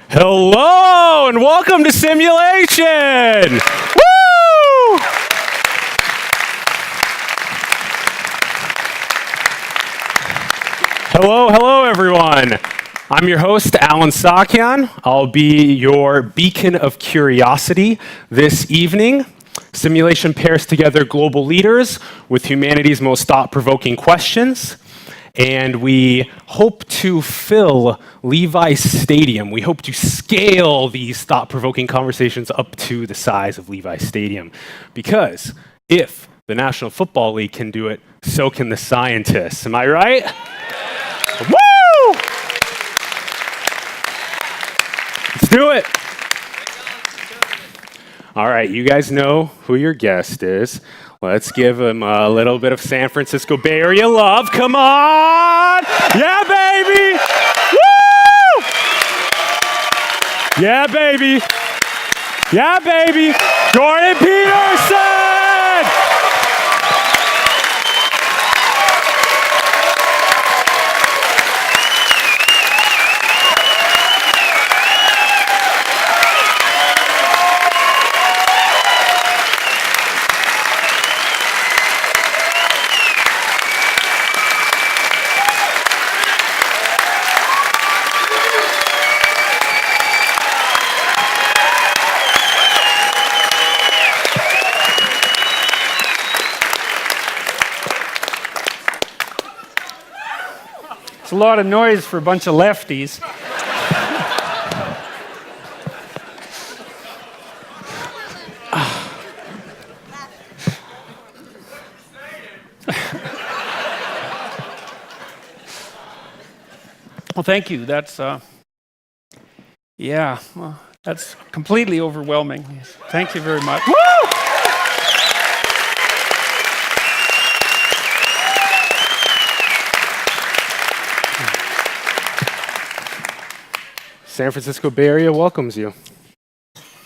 Hello and welcome to Simulation! Woo! Hello everyone. I'm your host, Alan Sakyan. I'll be your beacon of curiosity this evening. Simulation pairs together global leaders with humanity's most thought-provoking questions. And we hope to fill Levi's Stadium. We hope to scale these thought-provoking conversations up to the size of Levi's Stadium. Because if the National Football League can do it, so can the scientists. Am I right? Woo! Let's do it. All right, you guys know who your guest is. Let's give him a little bit of San Francisco Bay Area love. Come on! Yeah, baby! Woo! Yeah, baby! Yeah, baby! Jordan Peterson! It's a lot of noise for a bunch of lefties. Well, thank you. That's, that's completely overwhelming. Thank you very much. Woo! San Francisco Bay Area welcomes you.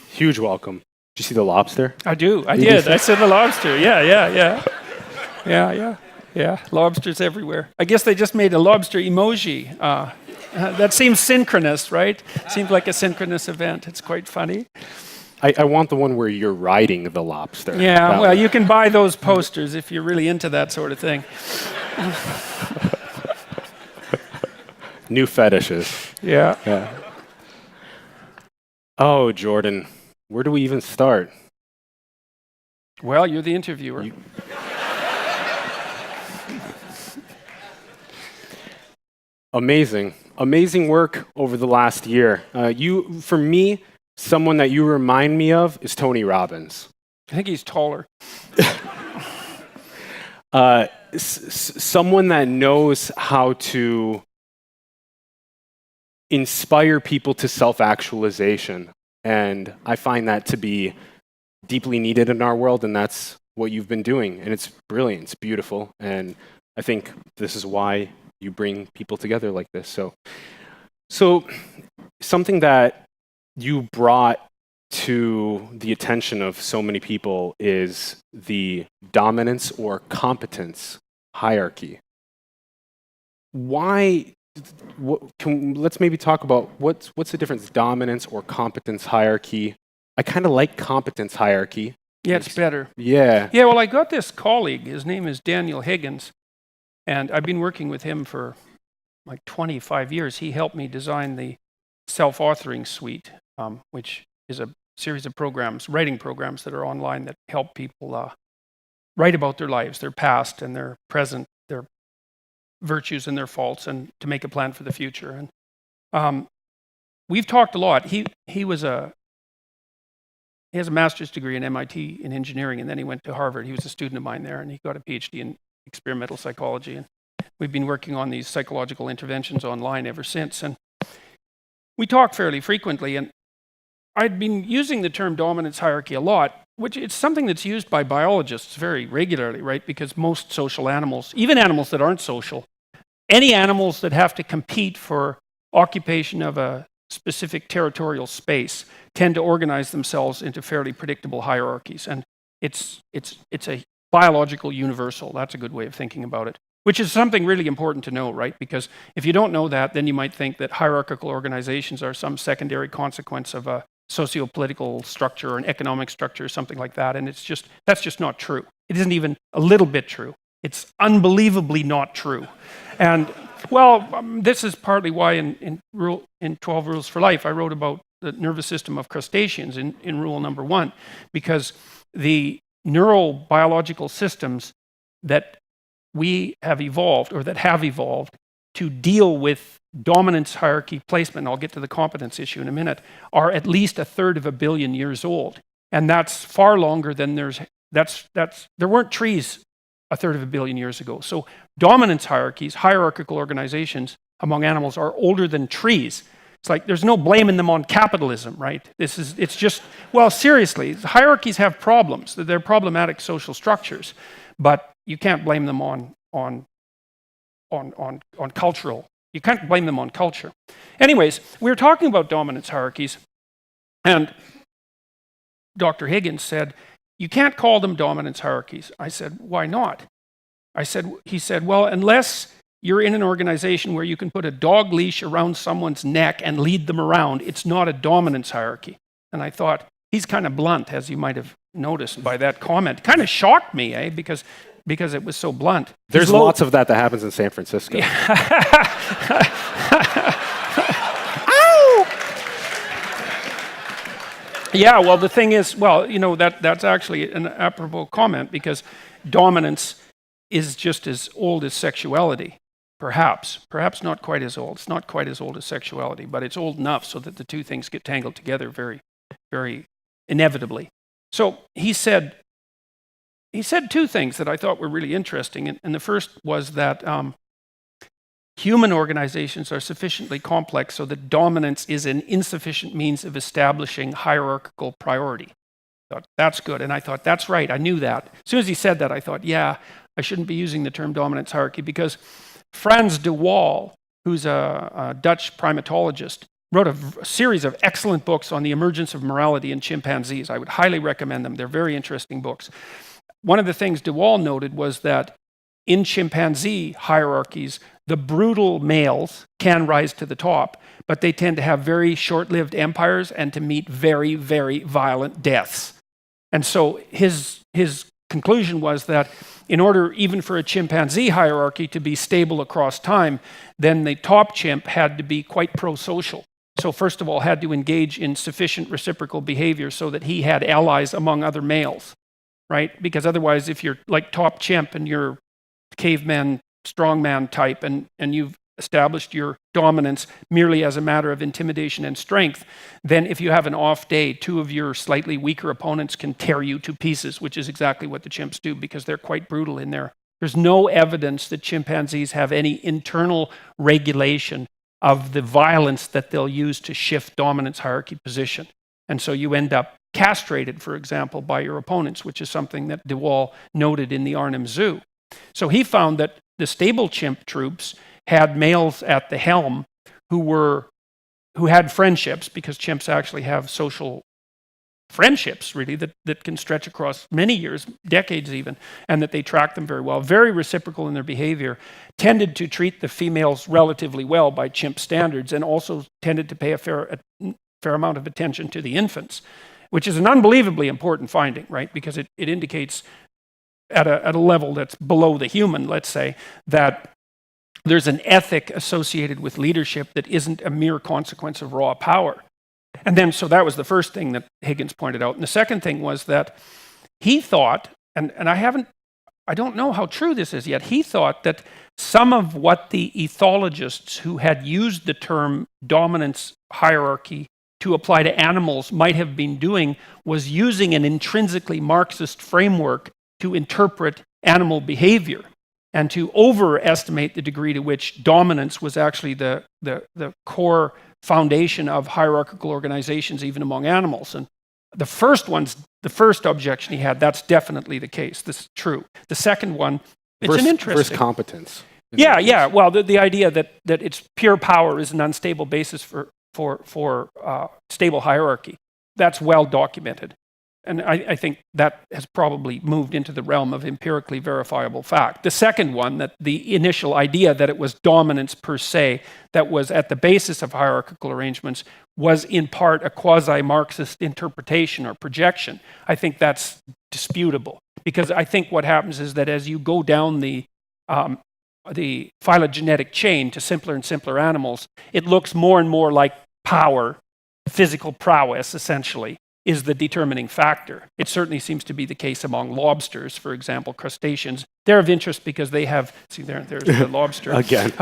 Huge welcome. Did you see the lobster? I did. I said the lobster. Yeah. Lobsters everywhere. I guess they just made a lobster emoji. That seems synchronous, right? Seems like a synchronous event. It's quite funny. I want the one where you're riding the lobster. Yeah, well, you can buy those posters if you're really into that sort of thing. New fetishes. Yeah. Oh, Jordan, where do we even start? Well, you're the interviewer. Amazing work over the last year. For me, someone that you remind me of is Tony Robbins. I think he's taller. Someone that knows how to inspire people to self-actualization. And I find that to be deeply needed in our world, and that's what you've been doing. And it's brilliant, it's beautiful, and I think this is why you bring people together like this. So something that you brought to the attention of so many people is the dominance or competence hierarchy. Let's maybe talk about what's the difference, dominance or competence hierarchy. I kind of like competence hierarchy. Yeah, it's better. Yeah. Yeah, well, I got this colleague. His name is Daniel Higgins, and I've been working with him for like 25 years. He helped me design the self-authoring suite, which is a series of programs, writing programs that are online that help people write about their lives, their past and their present, their virtues and their faults, and to make a plan for the future. And we've talked a lot. He has a master's degree in MIT in engineering, and then he went to Harvard. He was a student of mine there, and he got a PhD in experimental psychology. And we've been working on these psychological interventions online ever since. And we talk fairly frequently, and I'd been using the term dominance hierarchy a lot, which it's something that's used by biologists very regularly, right? Because most social animals, even animals that aren't social, any animals that have to compete for occupation of a specific territorial space tend to organize themselves into fairly predictable hierarchies. And it's a biological universal. That's a good way of thinking about it. which is something really important to know, right? Because if you don't know that, then you might think that hierarchical organizations are some secondary consequence of a socio-political structure or an economic structure or something like that, and that's just not true. It isn't even a little bit true. It's unbelievably not true. And, well, this is partly why in 12 Rules for Life, I wrote about the nervous system of crustaceans in rule number 1, because the neurobiological systems that we have evolved, or that have evolved, to deal with dominance hierarchy placement, and I'll get to the competence issue in a minute, are at least 1/3 of a billion years old. And that's far longer than there weren't trees 1/3 of a billion years ago. So dominance hierarchies, hierarchical organizations among animals are older than trees. It's like there's no blaming them on capitalism, right? It's just, well, seriously, hierarchies have problems. They're problematic social structures, but you can't blame them on cultural. You can't blame them on culture. Anyways, we were talking about dominance hierarchies, and Dr. Higgins said, you can't call them dominance hierarchies. I said, why not? He said, well, unless you're in an organization where you can put a dog leash around someone's neck and lead them around, it's not a dominance hierarchy. And I thought, he's kind of blunt, as you might have noticed by that comment. Kind of shocked me, because it was so blunt. There's lots of that happens in San Francisco. Yeah, well, the thing is, that's actually an apropos comment, because dominance is just as old as sexuality, perhaps not quite as old. It's not quite as old as sexuality, but it's old enough so that the two things get tangled together very, very inevitably. So he said two things that I thought were really interesting, and the first was that human organizations are sufficiently complex so that dominance is an insufficient means of establishing hierarchical priority. I thought, that's good, and I thought, that's right, I knew that. As soon as he said that, I thought, yeah, I shouldn't be using the term dominance hierarchy, because Frans de Waal, who's a Dutch primatologist, wrote a series of excellent books on the emergence of morality in chimpanzees. I would highly recommend them. They're very interesting books. One of the things de Waal noted was that in chimpanzee hierarchies, the brutal males can rise to the top, but they tend to have very short-lived empires and to meet very, very violent deaths. And so his conclusion was that in order even for a chimpanzee hierarchy to be stable across time, then the top chimp had to be quite pro-social. So first of all, had to engage in sufficient reciprocal behavior so that he had allies among other males, right? Because otherwise, if you're like top chimp and you're caveman, strongman type, and you've established your dominance merely as a matter of intimidation and strength, then if you have an off day, two of your slightly weaker opponents can tear you to pieces, which is exactly what the chimps do, because they're quite brutal in there. There's no evidence that chimpanzees have any internal regulation of the violence that they'll use to shift dominance hierarchy position. And so you end up castrated, for example, by your opponents, which is something that de Waal noted in the Arnhem Zoo. So he found that the stable chimp troops had males at the helm who had friendships, because chimps actually have social friendships, really, that can stretch across many years, decades even, and that they track them very well, very reciprocal in their behavior, tended to treat the females relatively well by chimp standards, and also tended to pay a fair amount of attention to the infants, which is an unbelievably important finding, right? Because it indicates at a level that's below the human, let's say, that there's an ethic associated with leadership that isn't a mere consequence of raw power. And then, so that was the first thing that Higgins pointed out. And the second thing was that he thought, and I don't know how true this is yet, he thought that some of what the ethologists who had used the term dominance hierarchy to apply to animals might have been doing was using an intrinsically Marxist framework to interpret animal behavior and to overestimate the degree to which dominance was actually the core foundation of hierarchical organizations, even among animals. And the first objection he had, that's definitely the case. This is true. The second one, it's an interesting... Versus competence. Yeah. Well, the idea that it's pure power is an unstable basis for stable hierarchy. That's well documented. And I think that has probably moved into the realm of empirically verifiable fact. The second one, that the initial idea that it was dominance per se that was at the basis of hierarchical arrangements was in part a quasi-Marxist interpretation or projection. I think that's disputable, because I think what happens is that as you go down the phylogenetic chain to simpler and simpler animals, it looks more and more like power, physical prowess, essentially, is the determining factor. It certainly seems to be the case among lobsters, for example, crustaceans. They're of interest because they have, see there's the lobster. Again.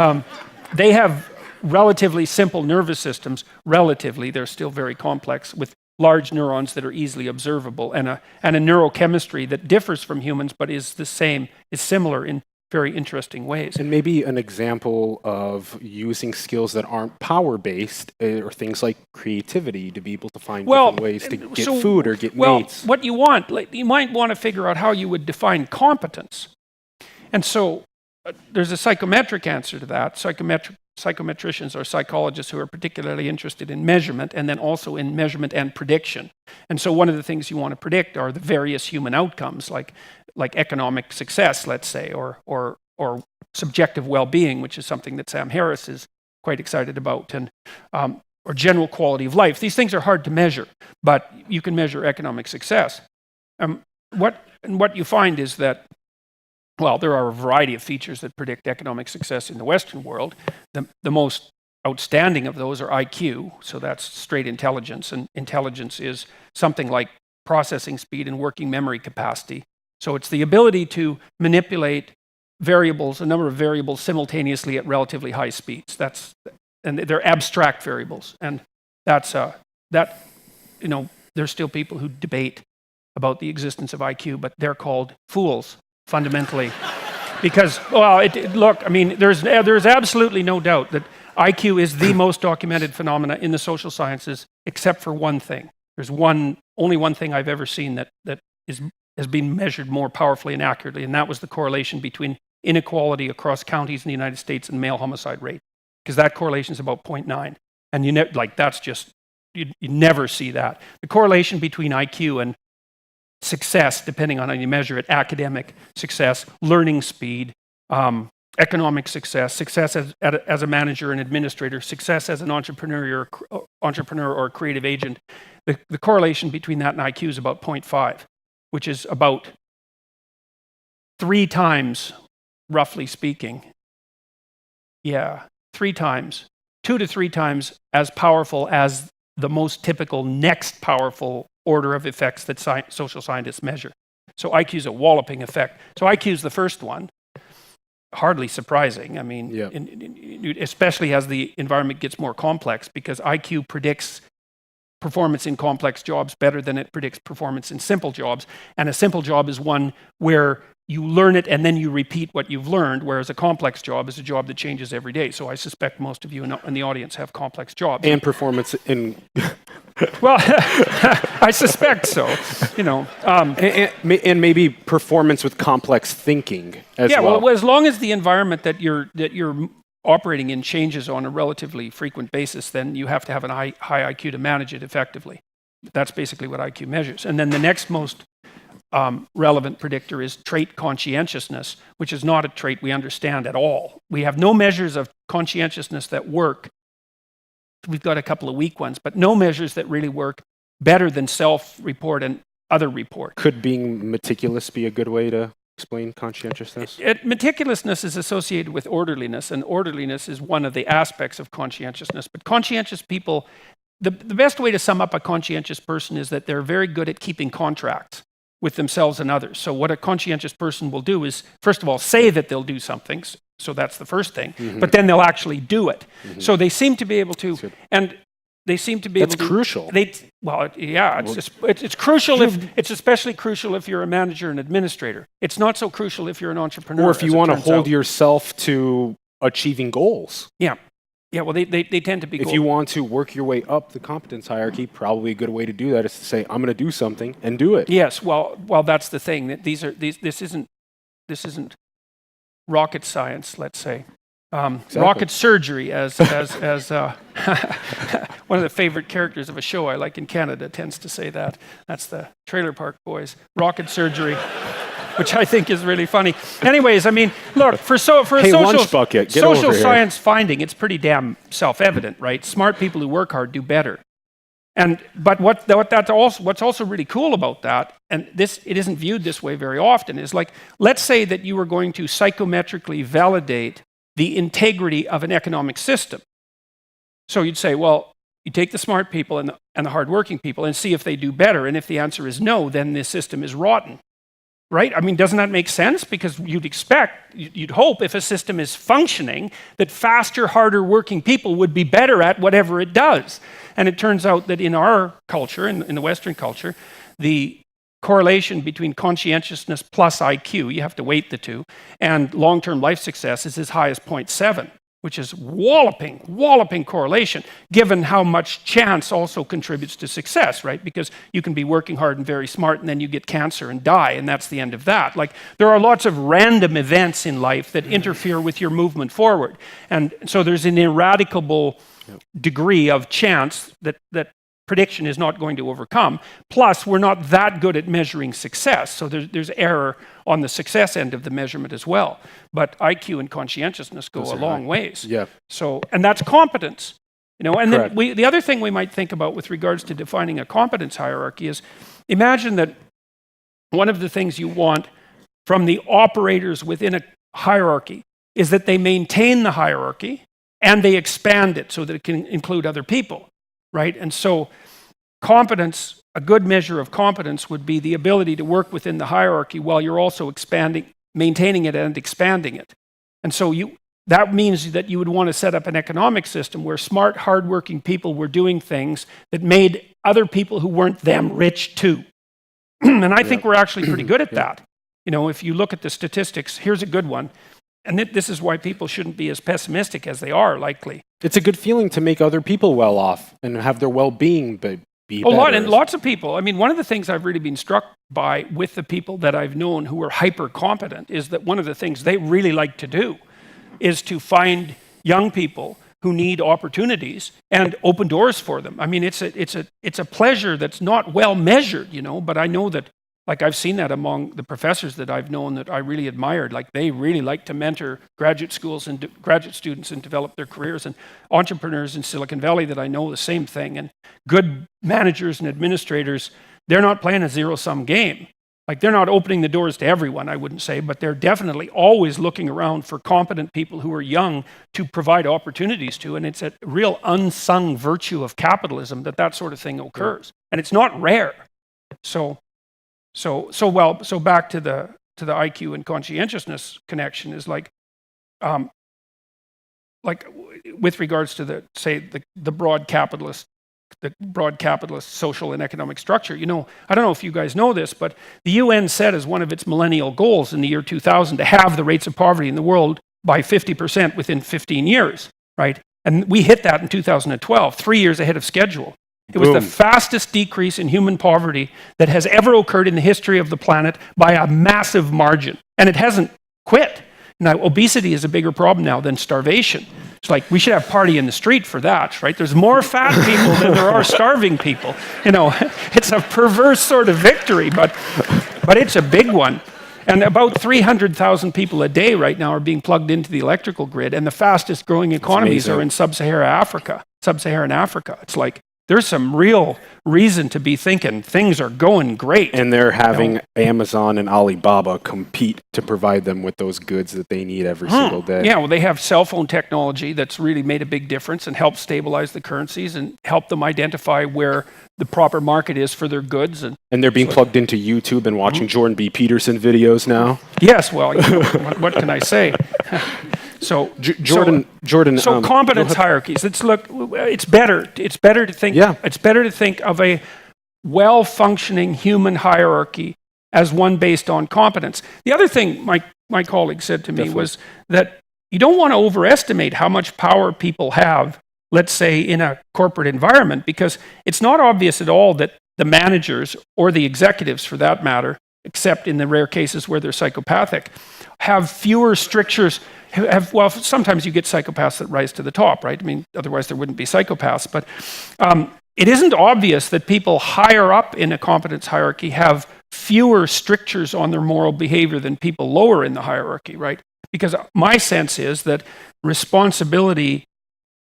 They have relatively simple nervous systems, relatively, they're still very complex, with large neurons that are easily observable, and a neurochemistry that differs from humans but is the same, is similar in very interesting ways. And maybe an example of using skills that aren't power-based or things like creativity to be able to find different ways to get food or get mates. What you want, like, you might want to figure out how you would define competence. And so there's a psychometric answer to that. Psychometricians are psychologists who are particularly interested in measurement, and then also in measurement and prediction. And so one of the things you want to predict are the various human outcomes, like economic success, let's say, or subjective well-being, which is something that Sam Harris is quite excited about, and or general quality of life. These things are hard to measure, but you can measure economic success. What you find is that, well, there are a variety of features that predict economic success in the Western world. The most outstanding of those are IQ, so that's straight intelligence, and intelligence is something like processing speed and working memory capacity. So it's the ability to manipulate variables, a number of variables simultaneously at relatively high speeds. And they're abstract variables, and there's still people who debate about the existence of IQ, but they're called fools fundamentally, because there's absolutely no doubt that IQ is the most documented phenomena in the social sciences, except for one thing. There's only one thing I've ever seen that has been measured more powerfully and accurately, and that was the correlation between inequality across counties in the United States and male homicide rate, because that correlation is about 0.9, and you never see that. The correlation between IQ and success, depending on how you measure it, academic success, learning speed, economic success, success as a manager and administrator, success as an entrepreneur or a creative agent, the correlation between that and IQ is about 0.5. Which is about 3 times, roughly speaking. 3 times, 2 to 3 times as powerful as the most typical next powerful order of effects that social scientists measure. So IQ is a walloping effect. So IQ is the first one. Hardly surprising. I mean, especially as the environment gets more complex, because IQ predicts performance in complex jobs better than it predicts performance in simple jobs. And a simple job is one where you learn it and then you repeat what you've learned, whereas a complex job is a job that changes every day. So I suspect most of you in the audience have complex jobs. And performance in... Well, I suspect so, and maybe performance with complex thinking as well. Yeah, well, as long as the environment that you're operating in changes on a relatively frequent basis, then you have to have a high IQ to manage it effectively. That's basically what IQ measures. And then the next most relevant predictor is trait conscientiousness, which is not a trait we understand at all. We have no measures of conscientiousness that work. We've got a couple of weak ones, but no measures that really work better than self-report and other report. Could being meticulous be a good way to explain conscientiousness? Meticulousness is associated with orderliness, and orderliness is one of the aspects of conscientiousness. But conscientious people, the best way to sum up a conscientious person is that they're very good at keeping contracts with themselves and others. So what a conscientious person will do is, first of all, say that they'll do something. So that's the first thing. Mm-hmm. But then they'll actually do it. Mm-hmm. So they seem to be able to, and they seem to be able to... That's crucial. It's crucial it's especially crucial if you're a manager and administrator. It's not so crucial if you're an entrepreneur. Or if you want to hold yourself to achieving goals. Yeah. Yeah, well, they tend to be... If you want to work your way up the competence hierarchy, probably a good way to do that is to say, I'm going to do something and do it. Yes, well, that's the thing. That this isn't rocket science, let's say. Exactly. Rocket surgery, as one of the favorite characters of a show I like in Canada tends to say that. That's the Trailer Park Boys, rocket surgery, which I think is really funny. Anyways, I mean, look, for a lunch bucket, get social over here. science finding, it's pretty damn self-evident, right? Smart people who work hard do better. But what's also really cool about that, and it isn't viewed this way very often, is like, let's say that you were going to psychometrically validate the integrity of an economic system. So you'd say, well, you take the smart people and the hardworking people and see if they do better. And if the answer is no, then this system is rotten. Right? I mean, doesn't that make sense? Because you'd hope if a system is functioning, that faster, harder working people would be better at whatever it does. And it turns out that in our culture, in the Western culture, the correlation between conscientiousness plus IQ, you have to weight the two, and long-term life success is as high as 0.7. Which is walloping correlation, given how much chance also contributes to success, right? Because you can be working hard and very smart, and then you get cancer and die, and that's the end of that. Like, there are lots of random events in life that interfere with your movement forward. And so there's an ineradicable degree of chance that prediction is not going to overcome. Plus, we're not that good at measuring success, so there's error on the success end of the measurement as well. But IQ and conscientiousness go a long ways. Yeah. So, and that's competence, And Correct. then the other thing we might think about with regards to defining a competence hierarchy is, imagine that one of the things you want from the operators within a hierarchy is that they maintain the hierarchy and they expand it so that it can include other people. Right? And so competence, a good measure of competence would be the ability to work within the hierarchy while you're also maintaining it and expanding it. And so that means that you would want to set up an economic system where smart, hardworking people were doing things that made other people who weren't them rich too. And I think we're actually pretty good at that. If you look at the statistics, here's a good one. And this is why people shouldn't be as pessimistic as they are, likely. It's a good feeling to make other people well off and have their well-being be better. Lots of people. I mean, one of the things I've really been struck by with the people that I've known who are hyper-competent is that one of the things they really like to do is to find young people who need opportunities and open doors for them. I mean, it's a pleasure that's not well measured, but I know that, like, I've seen that among the professors that I've known that I really admired. Like, they really like to mentor graduate schools and graduate students and develop their careers, and entrepreneurs in Silicon Valley that I know the same thing. And good managers and administrators, they're not playing a zero-sum game. Like, they're not opening the doors to everyone, I wouldn't say, but they're definitely always looking around for competent people who are young to provide opportunities to. And it's a real unsung virtue of capitalism that sort of thing occurs. And it's not rare. So back to the IQ and conscientiousness connection is like with regards to the broad capitalist social and economic structure. I don't know if you guys know this, but the UN set as one of its millennial goals in the year 2000 to have the rates of poverty in the world by 50% within 15 years, right? And we hit that in 2012, 3 years ahead of schedule. It was the fastest decrease in human poverty that has ever occurred in the history of the planet by a massive margin. And it hasn't quit. Now, obesity is a bigger problem now than starvation. It's like, we should have party in the street for that, right? There's more fat people than there are starving people. It's a perverse sort of victory, but it's a big one. And about 300,000 people a day right now are being plugged into the electrical grid, and the fastest growing economies are in sub-Saharan Africa. It's like, there's some real reason to be thinking things are going great. And they're having Amazon and Alibaba compete to provide them with those goods that they need every single day. Yeah, well, they have cell phone technology that's really made a big difference and helped stabilize the currencies and help them identify where the proper market is for their goods. And they're being plugged into YouTube and watching Jordan Peterson videos now. Yes, well, what can I say? So Jordan. So competence hierarchies. It's better to think. Yeah. It's better to think of a well-functioning human hierarchy as one based on competence. The other thing my colleague said to me was that you don't want to overestimate how much power people have, let's say, in a corporate environment, because it's not obvious at all that the managers or the executives, for that matter, except in the rare cases where they're psychopathic, have fewer strictures. Well, sometimes you get psychopaths that rise to the top, right? I mean, otherwise there wouldn't be psychopaths. But it isn't obvious that people higher up in a competence hierarchy have fewer strictures on their moral behavior than people lower in the hierarchy, right? Because my sense is that responsibility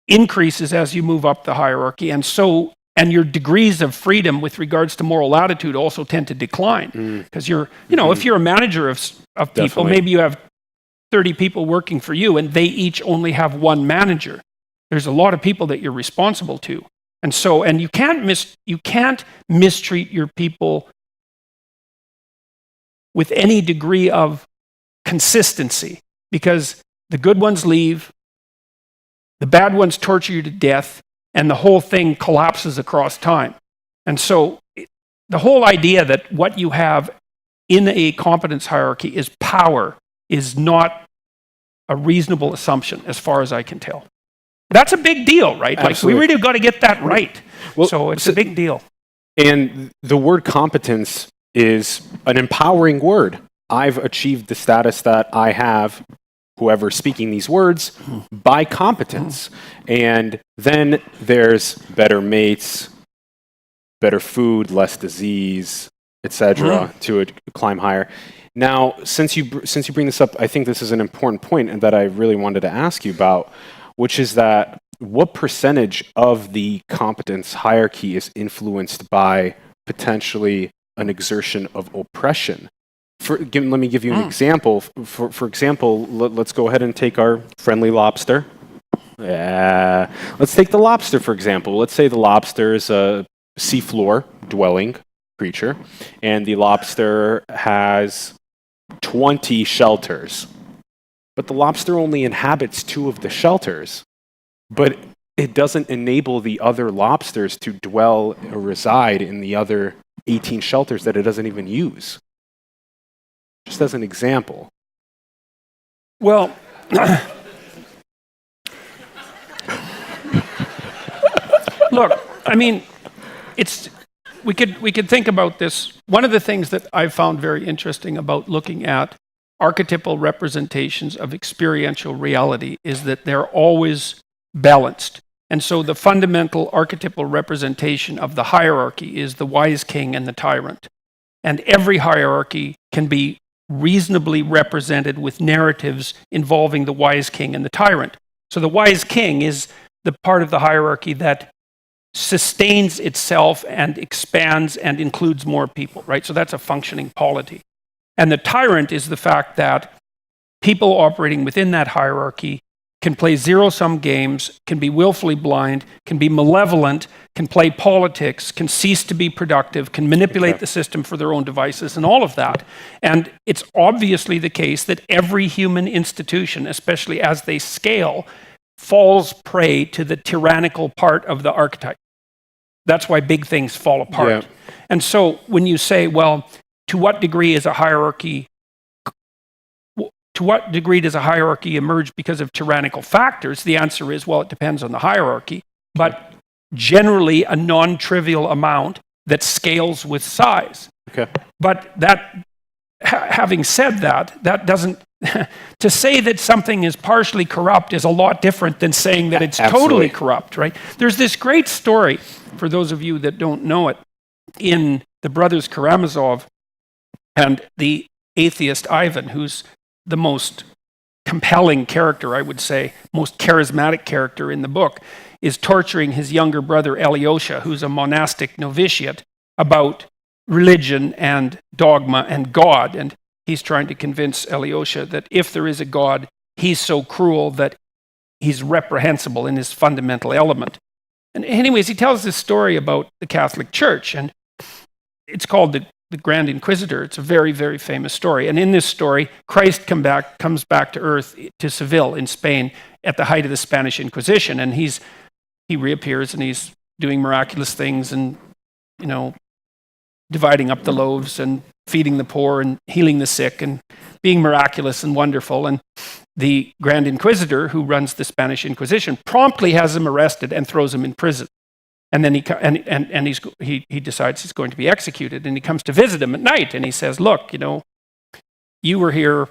increases as you move up the hierarchy, and your degrees of freedom with regards to moral latitude also tend to decline. Because if you're a manager of people, Definitely. maybe you have 30 people working for you and they each only have one manager. There's a lot of people that you're responsible to. And you can't mistreat your people with any degree of consistency, because the good ones leave, the bad ones torture you to death, and the whole thing collapses across time. And so the whole idea that what you have in a competence hierarchy is power is not a reasonable assumption as far as I can tell. That's a big deal, right? Absolutely. Like, we really got to get that right. Well, so it's a big deal. And the word competence is an empowering word. I've achieved the status that I have, whoever's speaking these words, by competence. And then there's better mates, better food, less disease, etc. to climb higher. Now, since you bring this up, I think this is an important point and that I really wanted to ask you about, which is that what percentage of the competence hierarchy is influenced by potentially an exertion of oppression? Let me give you an example. For example, let's go ahead and take our friendly lobster. Let's take the lobster, for example. Let's say the lobster is a seafloor dwelling creature, and the lobster has 20 shelters. But the lobster only inhabits 2 of the shelters. But it doesn't enable the other lobsters to dwell or reside in the other 18 shelters that it doesn't even use. Just as an example. Well, look, I mean, we could think about this. One of the things that I've found very interesting about looking at archetypal representations of experiential reality is that they're always balanced. And so the fundamental archetypal representation of the hierarchy is the wise king and the tyrant. And every hierarchy can be reasonably represented with narratives involving the wise king and the tyrant. So the wise king is the part of the hierarchy that sustains itself and expands and includes more people, right? So that's a functioning polity. And the tyrant is the fact that people operating within that hierarchy can play zero-sum games, can be willfully blind, can be malevolent, can play politics, can cease to be productive, can manipulate the system for their own devices, and all of that. And it's obviously the case that every human institution, especially as they scale, falls prey to the tyrannical part of the archetype. That's why big things fall apart. Yeah. And so when you say, well, to what degree does a hierarchy emerge because of tyrannical factors? The answer is, well, it depends on the hierarchy, but generally a non-trivial amount that scales with size. Okay. But that, having said that, that doesn't, to say that something is partially corrupt is a lot different than saying that it's totally corrupt, right? There's this great story, for those of you that don't know it, in the Brothers Karamazov, and the atheist Ivan, who's the most compelling character, I would say, most charismatic character in the book, is torturing his younger brother Alyosha, who's a monastic novitiate, about religion and dogma and God. And he's trying to convince Alyosha that if there is a God, he's so cruel that he's reprehensible in his fundamental element. And anyways, he tells this story about the Catholic Church, and it's called the Grand Inquisitor. It's a very, very famous story. And in this story, Christ comes back to earth, to Seville in Spain, at the height of the Spanish Inquisition. And he reappears and he's doing miraculous things and, dividing up the loaves and feeding the poor and healing the sick and being miraculous and wonderful. And the Grand Inquisitor, who runs the Spanish Inquisition, promptly has him arrested and throws him in prison. And then he decides he's going to be executed, and he comes to visit him at night, and he says, look, you were here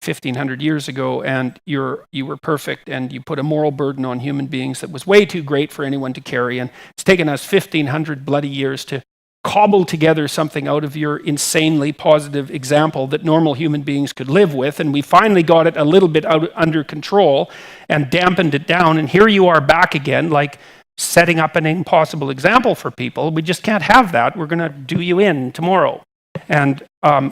1,500 years ago, and you were perfect, and you put a moral burden on human beings that was way too great for anyone to carry, and it's taken us 1,500 bloody years to cobble together something out of your insanely positive example that normal human beings could live with, and we finally got it a little bit under control and dampened it down, and here you are back again, like setting up an impossible example for people. We just can't have that. We're going to do you in tomorrow. And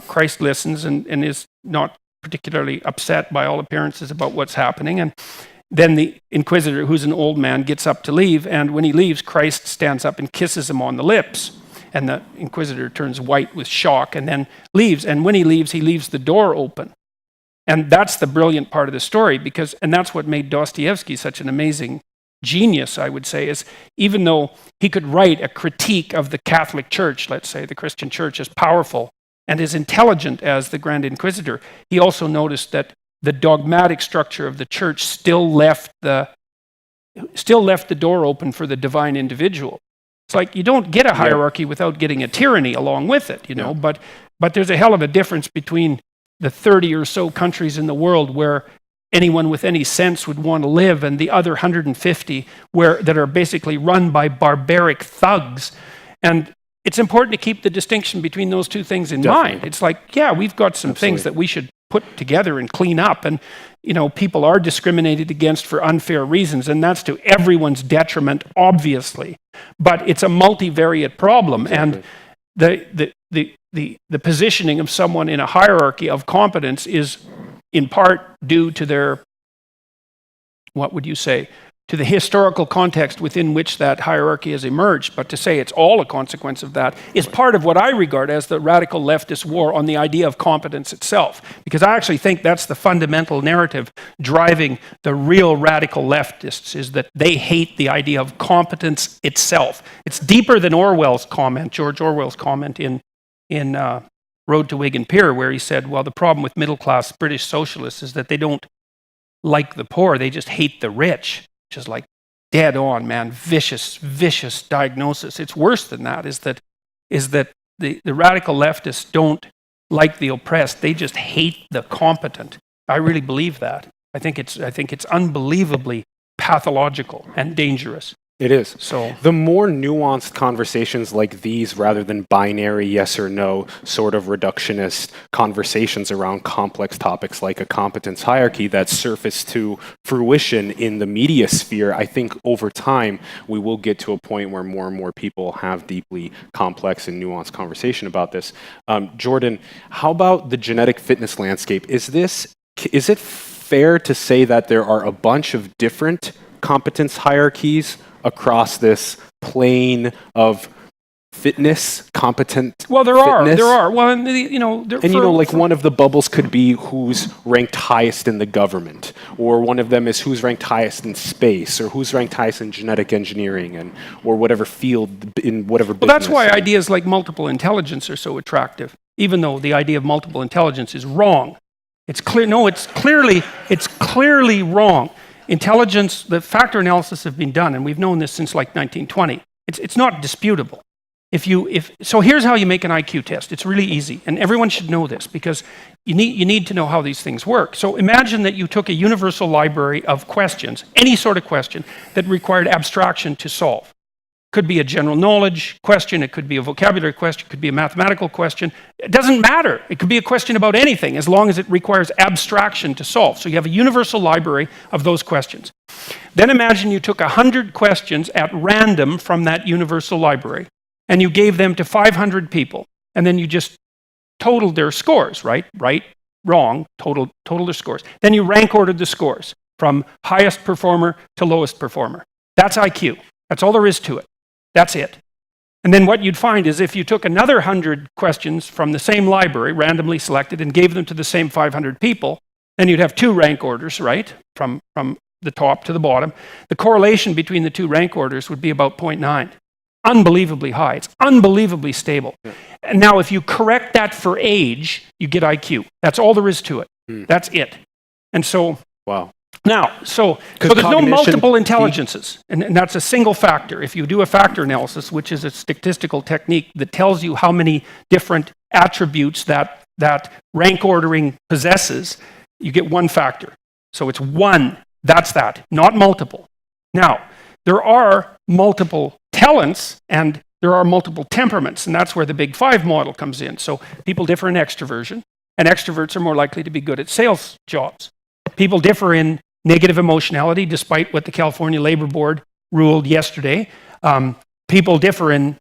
Christ listens and is not particularly upset by all appearances about what's happening. And then the inquisitor, who's an old man, gets up to leave. And when he leaves, Christ stands up and kisses him on the lips. And the inquisitor turns white with shock and then leaves. And when he leaves the door open. And that's the brilliant part of the story, and that's what made Dostoevsky such an amazing genius, I would say, is even though he could write a critique of the Catholic Church, let's say, the Christian Church, as powerful and as intelligent as the Grand Inquisitor, he also noticed that the dogmatic structure of the Church still left the door open for the divine individual. It's like you don't get a hierarchy without getting a tyranny along with it, but there's a hell of a difference between the 30 or so countries in the world where anyone with any sense would want to live, and the other 150 that are basically run by barbaric thugs. And it's important to keep the distinction between those two things in mind. It's like, we've got some things that we should put together and clean up, and people are discriminated against for unfair reasons, and that's to everyone's detriment, obviously. But it's a multivariate problem, and the positioning of someone in a hierarchy of competence is in part due to their, what would you say, to the historical context within which that hierarchy has emerged. But to say it's all a consequence of that is part of what I regard as the radical leftist war on the idea of competence itself. Because I actually think that's the fundamental narrative driving the real radical leftists, is that they hate the idea of competence itself. It's deeper than George Orwell's comment in Road to Wigan Pier, where he said, well, the problem with middle-class British socialists is that they don't like the poor, they just hate the rich. Which is like dead on, man, vicious diagnosis. It's worse than that, is that the radical leftists don't like the oppressed, they just hate the competent. I really believe that. I think it's unbelievably pathological and dangerous. It is. So the more nuanced conversations like these, rather than binary yes or no, sort of reductionist conversations around complex topics like a competence hierarchy that surface to fruition in the media sphere, I think over time we will get to a point where more and more people have deeply complex and nuanced conversation about this. Jordan, how about the genetic fitness landscape? Is it fair to say that there are a bunch of different competence hierarchies across this plane of fitness, competent Well, there fitness? are. Well, like one of the bubbles could be who's ranked highest in the government, or one of them is who's ranked highest in space, or who's ranked highest in genetic engineering, or whatever field in whatever business. Well, that's why ideas like multiple intelligence are so attractive, even though the idea of multiple intelligence is wrong. It's clearly wrong. Intelligence, the factor analysis have been done, and we've known this since like 1920. It's not disputable. So here's how you make an IQ test. It's really easy, and everyone should know this because you need to know how these things work. So imagine that you took a universal library of questions, any sort of question that required abstraction to solve. Could be a general knowledge question, it could be a vocabulary question, it could be a mathematical question. It doesn't matter. It could be a question about anything as long as it requires abstraction to solve. So you have a universal library of those questions. Then imagine you took 100 questions at random from that universal library and you gave them to 500 people, and then you just totaled their scores, right, wrong, totaled their scores. Then you rank ordered the scores from highest performer to lowest performer. That's IQ. That's all there is to it. That's it. And then what you'd find is if you took another 100 questions from the same library, randomly selected, and gave them to the same 500 people, then you'd have two rank orders, right, from the top to the bottom. The correlation between the two rank orders would be about 0.9. Unbelievably high. It's unbelievably stable. Yeah. And now if you correct that for age, you get IQ. That's all there is to it. That's it. And so wow. Now, so Because there's no cognition- multiple intelligences, and that's a single factor. If you do a factor analysis, which is a statistical technique that tells you how many different attributes that rank ordering possesses, you get one factor. So it's one, that's that, not multiple. Now, there are multiple talents and there are multiple temperaments, and that's where the Big Five model comes in. So people differ in extroversion, and extroverts are more likely to be good at sales jobs. People differ in negative emotionality, despite what the California Labor Board ruled yesterday. People differ in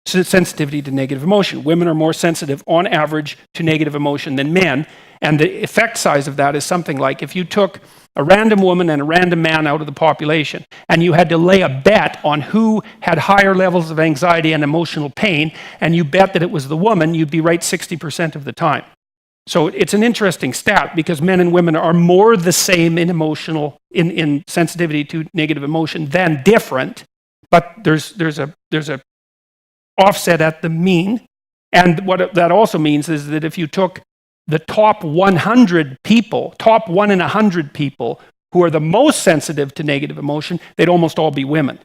sensitivity to negative emotion. Women are more sensitive on average to negative emotion than men. And the effect size of that is something like if you took a random woman and a random man out of the population and you had to lay a bet on who had higher levels of anxiety and emotional pain, and you bet that it was the woman, you'd be right 60% of the time. So it's an interesting stat because men and women are more the same in in sensitivity to negative emotion than different, but there's a offset at the mean. And what that also means is that if you took the top 100 people, top 1 in 100 people who are the most sensitive to negative emotion, they'd almost all be women.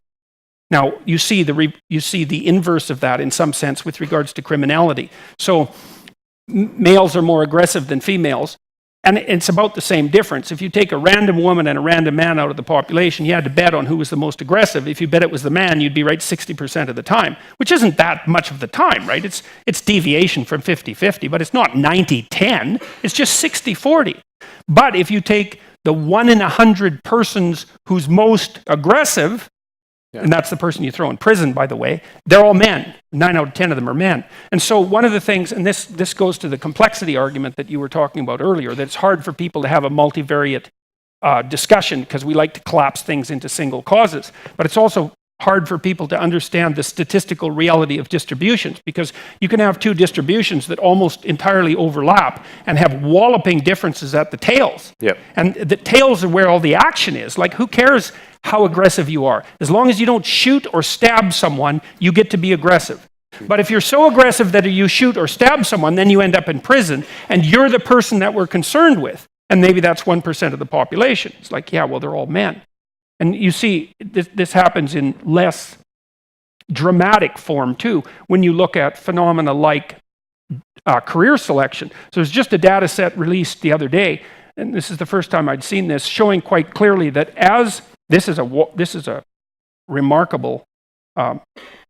Now, you see the inverse of that in some sense with regards to criminality. So males are more aggressive than females, and it's about the same difference. If you take a random woman and a random man out of the population, you had to bet on who was the most aggressive. If you bet it was the man, you'd be right 60% of the time, which isn't that much of the time, right? It's deviation from 50-50, but it's not 90-10, it's just 60-40. But if you take the 1 in 100 persons who's most aggressive, and that's the person you throw in prison, by the way, they're all men. 9 out of 10 of them are men. And so one of the things, and this goes to the complexity argument that you were talking about earlier, that it's hard for people to have a multivariate discussion because we like to collapse things into single causes. But it's also hard for people to understand the statistical reality of distributions because you can have two distributions that almost entirely overlap and have walloping differences at the tails. Yep. And the tails are where all the action is. Like, who cares how aggressive you are? As long as you don't shoot or stab someone, you get to be aggressive. But if you're so aggressive that you shoot or stab someone, then you end up in prison, and you're the person that we're concerned with. And maybe that's 1% of the population. It's like, yeah, well, they're all men. And you see, this happens in less dramatic form, too, when you look at phenomena like career selection. So there's just a data set released the other day, and this is the first time I'd seen this, showing quite clearly that this is a remarkable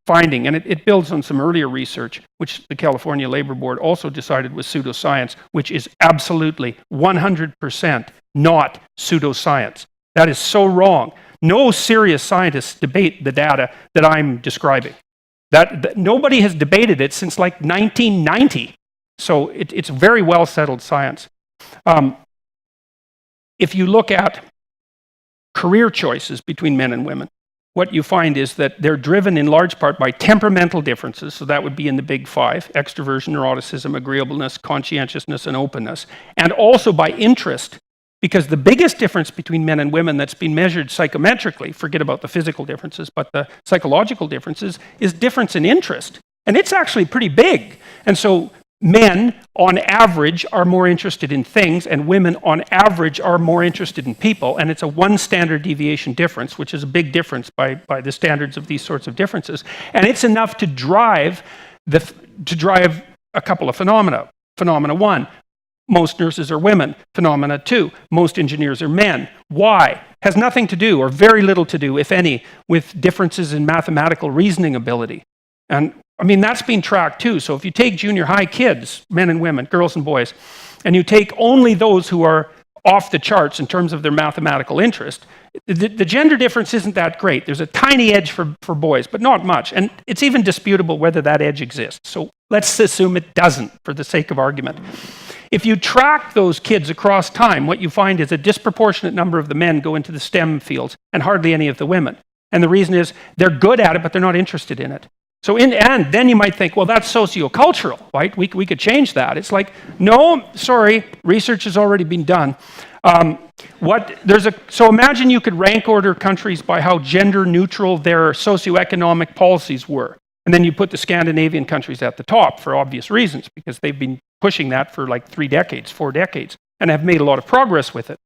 finding, and it builds on some earlier research, which the California Labor Board also decided was pseudoscience, which is absolutely 100% not pseudoscience. That is so wrong. No serious scientists debate the data that I'm describing. That nobody has debated it since like 1990. So it's very well settled science. If you look at career choices between men and women, what you find is that they're driven in large part by temperamental differences. So that would be in the Big Five: extroversion, neuroticism, agreeableness, conscientiousness, and openness, and also by interest. Because the biggest difference between men and women that's been measured psychometrically, forget about the physical differences, but the psychological differences, is difference in interest. And it's actually pretty big. And so men, on average, are more interested in things, and women, on average, are more interested in people. And it's a 1 standard deviation difference, which is a big difference by the standards of these sorts of differences. And it's enough to drive a couple of phenomena. Phenomena 1, most nurses are women. Phenomena 2, most engineers are men. Why? Has nothing to do, or very little to do, if any, with differences in mathematical reasoning ability. And I mean, that's been tracked too. So if you take junior high kids, men and women, girls and boys, and you take only those who are off the charts in terms of their mathematical interest, the gender difference isn't that great. There's a tiny edge for boys, but not much. And it's even disputable whether that edge exists. So let's assume it doesn't, for the sake of argument. If you track those kids across time, what you find is a disproportionate number of the men go into the STEM fields and hardly any of the women. And the reason is they're good at it, but they're not interested in it. So and then you might think, well, that's sociocultural, right? We could change that. It's like, no, sorry, research has already been done. So imagine you could rank order countries by how gender neutral their socioeconomic policies were. And then you put the Scandinavian countries at the top for obvious reasons, because they've been pushing that for like 3 decades, 4 decades, and have made a lot of progress with it.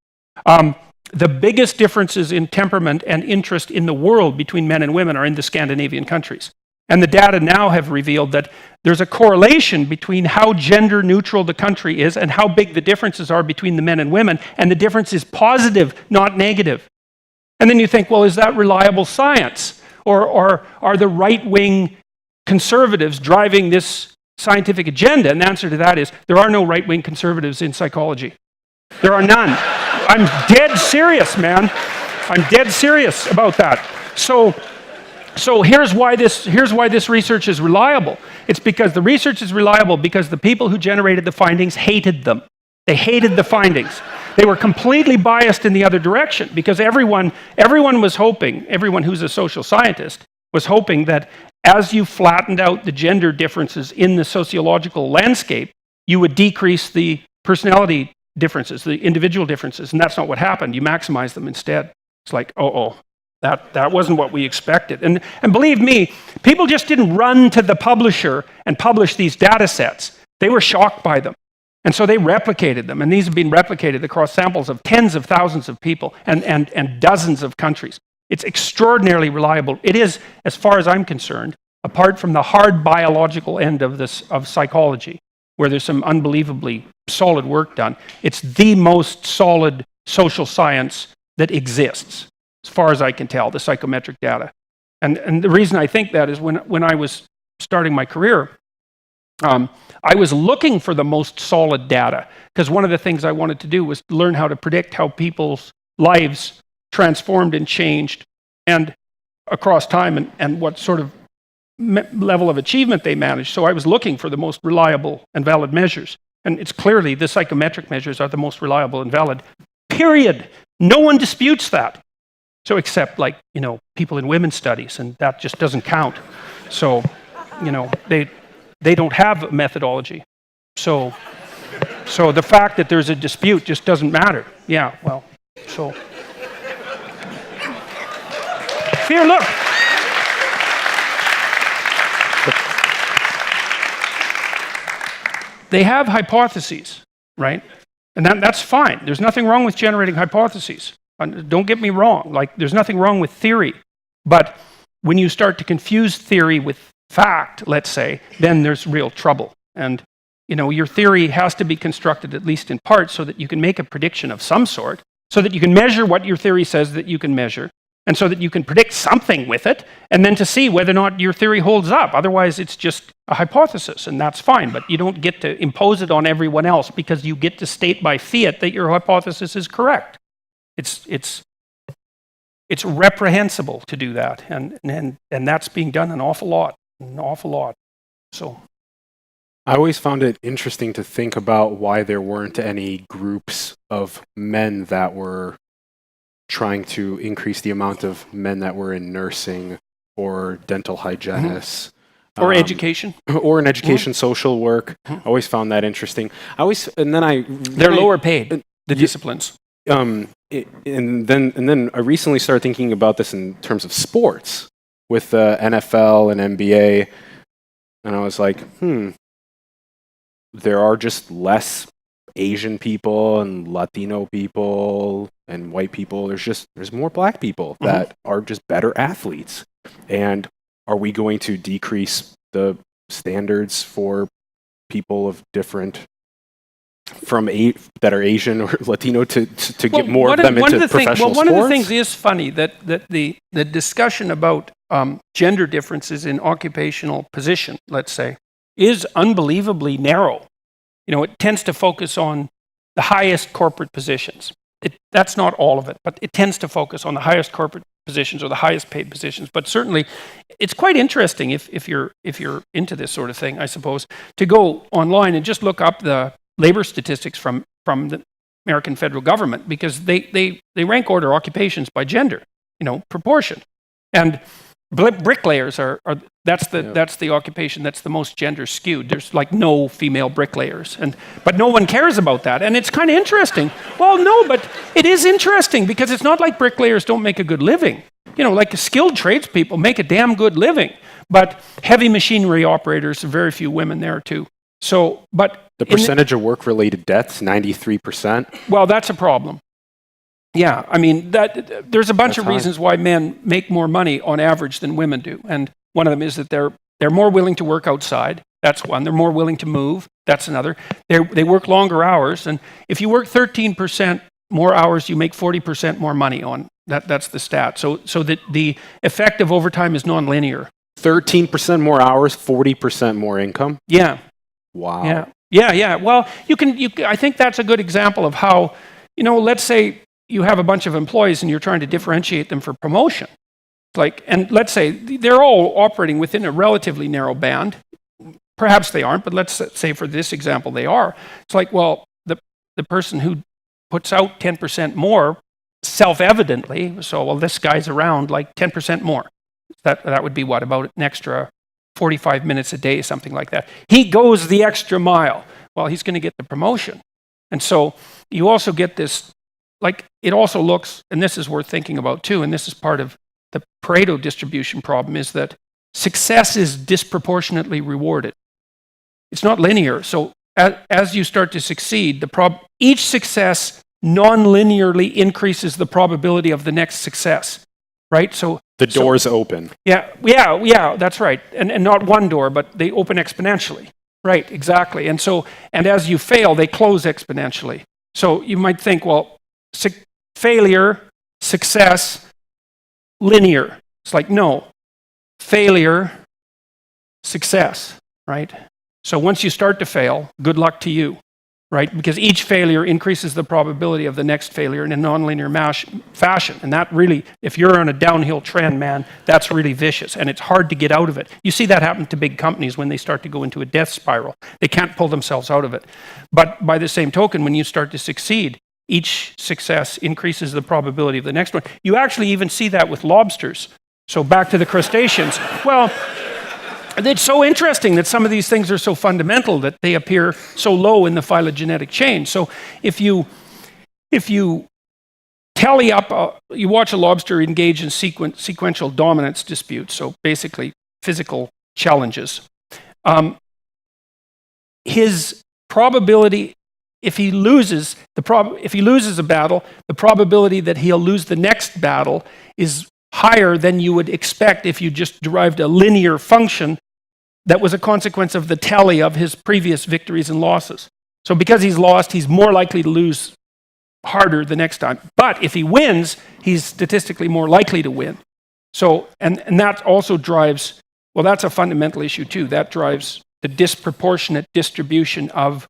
the biggest differences in temperament and interest in the world between men and women are in the Scandinavian countries. And the data now have revealed that there's a correlation between how gender neutral the country is and how big the differences are between the men and women, and the difference is positive, not negative. And then you think, well, is that reliable science? Or are the right-wing conservatives driving this scientific agenda? And the answer to that is, there are no right-wing conservatives in psychology. There are none. I'm dead serious, man. I'm dead serious about that. So here's why this research is reliable. It's because the research is reliable because the people who generated the findings hated them. They hated the findings. They were completely biased in the other direction because everyone was hoping, everyone who's a social scientist was hoping that as you flattened out the gender differences in the sociological landscape, you would decrease the personality differences, the individual differences, and that's not what happened. You maximize them instead. It's like, that wasn't what we expected. And believe me, people just didn't run to the publisher and publish these data sets. They were shocked by them. And so they replicated them. And these have been replicated across samples of tens of thousands of people and dozens of countries. It's extraordinarily reliable. It is, as far as I'm concerned, apart from the hard biological end of psychology, where there's some unbelievably solid work done, it's the most solid social science that exists, as far as I can tell, the psychometric data. And the reason I think that is when I was starting my career, I was looking for the most solid data, because one of the things I wanted to do was learn how to predict how people's lives transformed and changed and across time and what sort of level of achievement they managed. So I was looking for the most reliable and valid measures. And it's clearly the psychometric measures are the most reliable and valid, period. No one disputes that. So except people in women's studies, and that just doesn't count. So, they don't have a methodology. So the fact that there's a dispute just doesn't matter. Yeah, well, so. Here, look. They have hypotheses, right? And that's fine. There's nothing wrong with generating hypotheses. Don't get me wrong. There's nothing wrong with theory. But when you start to confuse theory with fact, let's say, then there's real trouble. And, your theory has to be constructed, at least in part, so that you can make a prediction of some sort, so that you can measure what your theory says that you can measure, and so that you can predict something with it, and then to see whether or not your theory holds up. Otherwise, it's just a hypothesis, and that's fine, but you don't get to impose it on everyone else because you get to state by fiat that your hypothesis is correct. It's reprehensible to do that, and that's being done an awful lot. So I always found it interesting to think about why there weren't any groups of men that were trying to increase the amount of men that were in nursing or dental hygienists. Or education. Or in education, social work. I always found that interesting. They're lower paid, the disciplines. And then I recently started thinking about this in terms of sports with the NFL and NBA, and I was like, there are just less Asian people and Latino people and white people. There's more black people that are just better athletes. And are we going to decrease the standards for people of different that are Asian or Latino to get more of them into professional sports? One of the things is funny that the discussion about gender differences in occupational position, let's say, is unbelievably narrow. It tends to focus on the highest corporate positions. That's not all of it, but it tends to focus on the highest corporate positions or the highest paid positions. But certainly, it's quite interesting if you're into this sort of thing, I suppose, to go online and just look up the labor statistics from the American federal government, because they rank order occupations by gender, proportion. And bricklayers that's the occupation that's the most gender skewed. There's no female bricklayers, but no one cares about that, and it's kind of interesting. Well, no, but it is interesting because it's not like bricklayers don't make a good living. Skilled tradespeople make a damn good living, but heavy machinery operators, very few women there too. So, but the percentage of work-related deaths, 93%. Well, that's a problem. Yeah, I mean, there's a bunch That's of high. reasons why men make more money on average than women do. And one of them is that they're more willing to work outside. That's one. They're more willing to move. That's another. They work longer hours. And if you work 13% more hours, you make 40% more money on that. That's the stat. So that the effect of overtime is nonlinear. 13% more hours, 40% more income. Yeah. Wow. Yeah. Well, I think that's a good example of how, let's say you have a bunch of employees and you're trying to differentiate them for promotion. And let's say they're all operating within a relatively narrow band. Perhaps they aren't, but let's say for this example they are. It's like, well, the person who puts out 10% more, self-evidently, this guy's around like 10% more. That would be what, about an extra 45 minutes a day, something like that. He goes the extra mile. Well, he's going to get the promotion. And so you also get this, it also looks, and this is worth thinking about too, and this is part of the Pareto distribution problem, is that success is disproportionately rewarded. It's not linear. So as you start to succeed, each success non-linearly increases the probability of the next success, right? So the doors open. Yeah, that's right. And not one door, but they open exponentially. Right, exactly. And as you fail, they close exponentially. So you might think, well, failure, success, linear. It's like, no, failure, success, right? So once you start to fail, good luck to you, right? Because each failure increases the probability of the next failure in a nonlinear fashion. And that really, if you're on a downhill trend, man, that's really vicious. And it's hard to get out of it. You see that happen to big companies when they start to go into a death spiral. They can't pull themselves out of it. But by the same token, when you start to succeed, each success increases the probability of the next one. You actually even see that with lobsters. So back to the crustaceans. Well, it's so interesting that some of these things are so fundamental that they appear so low in the phylogenetic chain. So if you tally up, you watch a lobster engage in sequential dominance disputes, so basically physical challenges. His probability, if he loses a battle, the probability that he'll lose the next battle is higher than you would expect if you just derived a linear function that was a consequence of the tally of his previous victories and losses. So because he's lost, he's more likely to lose harder the next time. But if he wins, he's statistically more likely to win. So, and that also drives, well, that's a fundamental issue too. That drives the disproportionate distribution of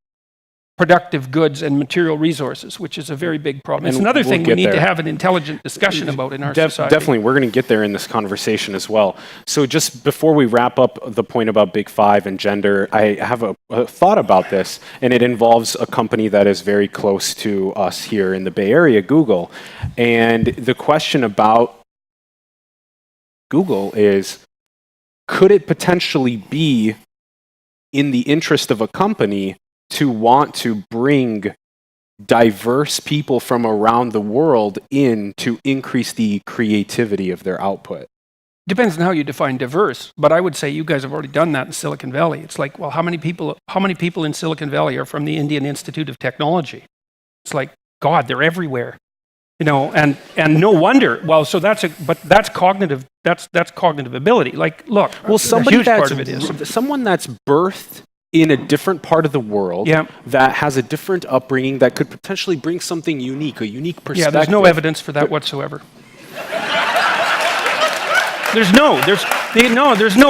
productive goods and material resources, which is a very big problem. It's another thing we need to have an intelligent discussion about in our society. Definitely, we're going to get there in this conversation as well. So just before we wrap up the point about Big Five and gender, I have a thought about this, and it involves a company that is very close to us here in the Bay Area, Google. And the question about Google is, could it potentially be in the interest of a company to want to bring diverse people from around the world in to increase the creativity of their output? Depends on how you define diverse, but I would say you guys have already done that in Silicon Valley. It's like, well, how many people in Silicon Valley are from the Indian Institute of Technology? It's like, God, they're everywhere. And no wonder. Well, so that's cognitive. That's cognitive ability. Like, look, well, somebody a huge part of it is someone that's birthed in a different part of the world, that has a different upbringing, that could potentially bring something unique, a unique perspective. Yeah, there's no evidence for that whatsoever. There's no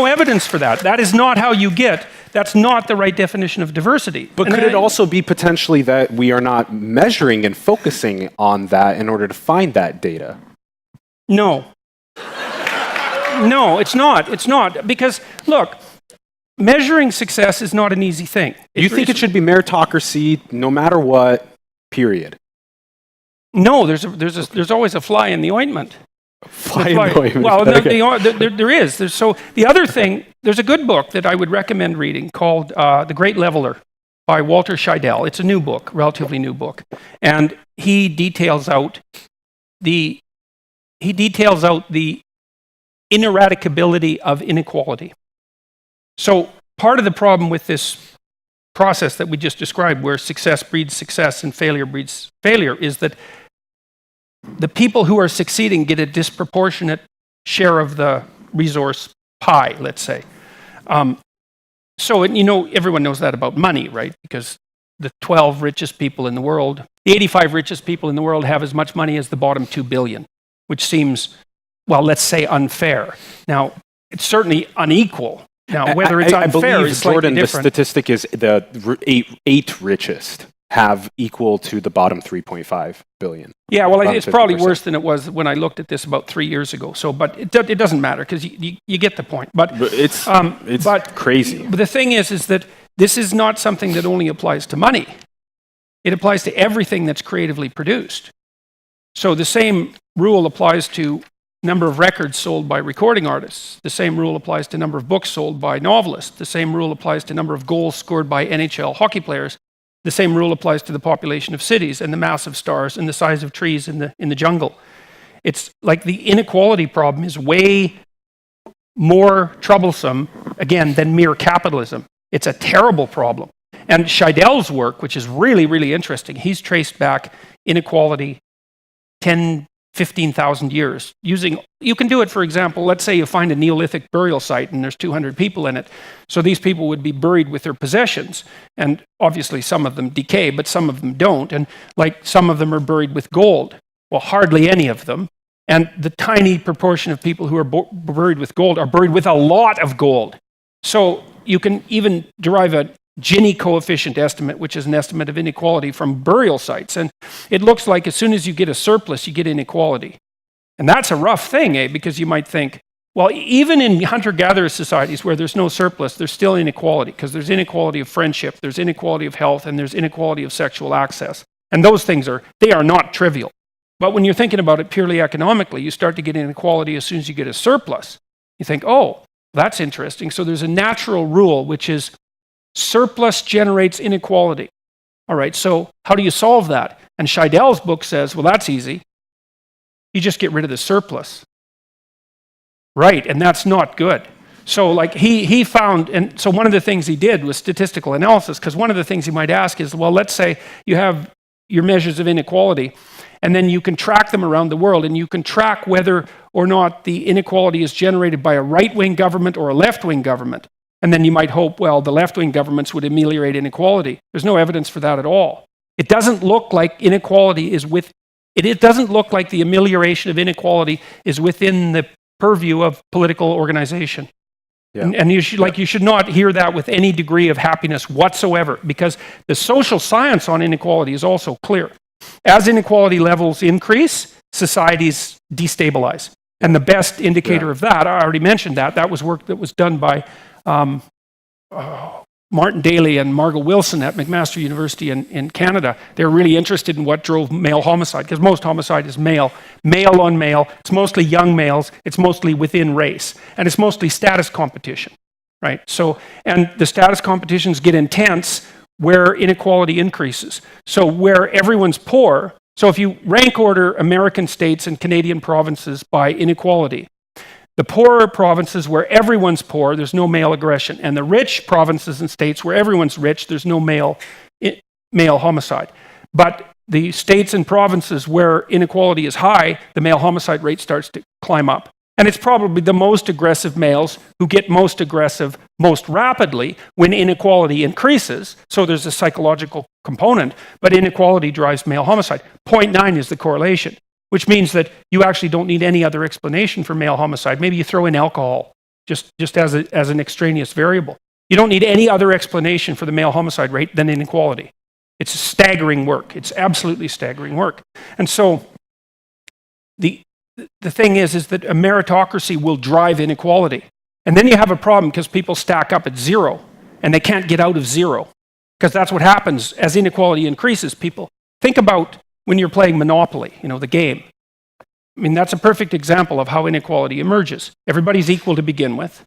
evidence for that. That is not how you get. That's not the right definition of diversity. But could it also be potentially that we are not measuring and focusing on that in order to find that data? No. No, it's not. It's not. Because, look, measuring success is not an easy thing. You think it should be meritocracy no matter what, period? No, there's always a fly in the ointment. Fly in the ointment. Well, there is. So the other thing, there's a good book that I would recommend reading called The Great Leveler by Walter Scheidel. It's a new book, relatively new book. And he details out the ineradicability of inequality. So part of the problem with this process that we just described, where success breeds success and failure breeds failure, is that the people who are succeeding get a disproportionate share of the resource pie, let's say. So, everyone knows that about money, right? Because the 12 richest people in the world, the 85 richest people in the world have as much money as the bottom 2 billion, which seems, well, let's say unfair. Now, it's certainly unequal. Now, whether it's unfair is slightly Jordan, different. the statistic is the eight richest have equal to the bottom 3.5 billion. Yeah, well, it's probably 50%. worse than it was when I looked at this about 3 years ago. So, but it doesn't matter because you get the point. But it's crazy. But the thing is that this is not something that only applies to money. It applies to everything that's creatively produced. So the same rule applies to number of records sold by recording artists. The same rule applies to number of books sold by novelists. The same rule applies to number of goals scored by NHL hockey players. The same rule applies to the population of cities and the mass of stars and the size of trees in the jungle. It's like the inequality problem is way more troublesome, again, than mere capitalism. It's a terrible problem. And Scheidel's work, which is really, really interesting, he's traced back inequality 10, 15,000 years. You can do it, for example, let's say you find a Neolithic burial site and there's 200 people in it. So these people would be buried with their possessions. And obviously some of them decay, but some of them don't. And like some of them are buried with gold. Well, hardly any of them. And the tiny proportion of people who are buried with gold are buried with a lot of gold. So you can even derive a Gini coefficient estimate, which is an estimate of inequality from burial sites. And it looks like as soon as you get a surplus, you get inequality. And that's a rough thing, because you might think, well, even in hunter-gatherer societies where there's no surplus, there's still inequality, because there's inequality of friendship, there's inequality of health, and there's inequality of sexual access. And those things are not trivial. But when you're thinking about it purely economically, you start to get inequality as soon as you get a surplus. You think, oh, that's interesting. So there's a natural rule, which is surplus generates inequality. All right, so how do you solve that? And Scheidel's book says, well, that's easy. You just get rid of the surplus. Right, and that's not good. So like he found, and so one of the things he did was statistical analysis, because one of the things you might ask is, well, let's say you have your measures of inequality, and then you can track them around the world, and you can track whether or not the inequality is generated by a right-wing government or a left-wing government. And then you might hope, well, the left-wing governments would ameliorate inequality. There's no evidence for that at all. It doesn't look like inequality is it doesn't look like the amelioration of inequality is within the purview of political organization. Yeah. And you should not hear that with any degree of happiness whatsoever, because the social science on inequality is also clear. As inequality levels increase, societies destabilize. And the best indicator of that, I already mentioned that was work that was done by Martin Daly and Margot Wilson at McMaster University in Canada. They're really interested in what drove male homicide, because most homicide is male on male. It's mostly young males. It's mostly within race. And it's mostly status competition, right? So, and the status competitions get intense where inequality increases. So where everyone's poor, so if you rank order American states and Canadian provinces by inequality, the poorer provinces where everyone's poor, there's no male aggression. And the rich provinces and states where everyone's rich, there's no male homicide. But the states and provinces where inequality is high, the male homicide rate starts to climb up. And it's probably the most aggressive males who get most aggressive most rapidly when inequality increases. So there's a psychological component, but inequality drives male homicide. 0.9 is the correlation, which means that you actually don't need any other explanation for male homicide. Maybe you throw in alcohol just as an extraneous variable. You don't need any other explanation for the male homicide rate than inequality. It's staggering work. It's absolutely staggering work. And so the thing is that a meritocracy will drive inequality. And then you have a problem because people stack up at zero and they can't get out of zero, because that's what happens as inequality increases. People think about when you're playing Monopoly, the game. I mean, that's a perfect example of how inequality emerges. Everybody's equal to begin with.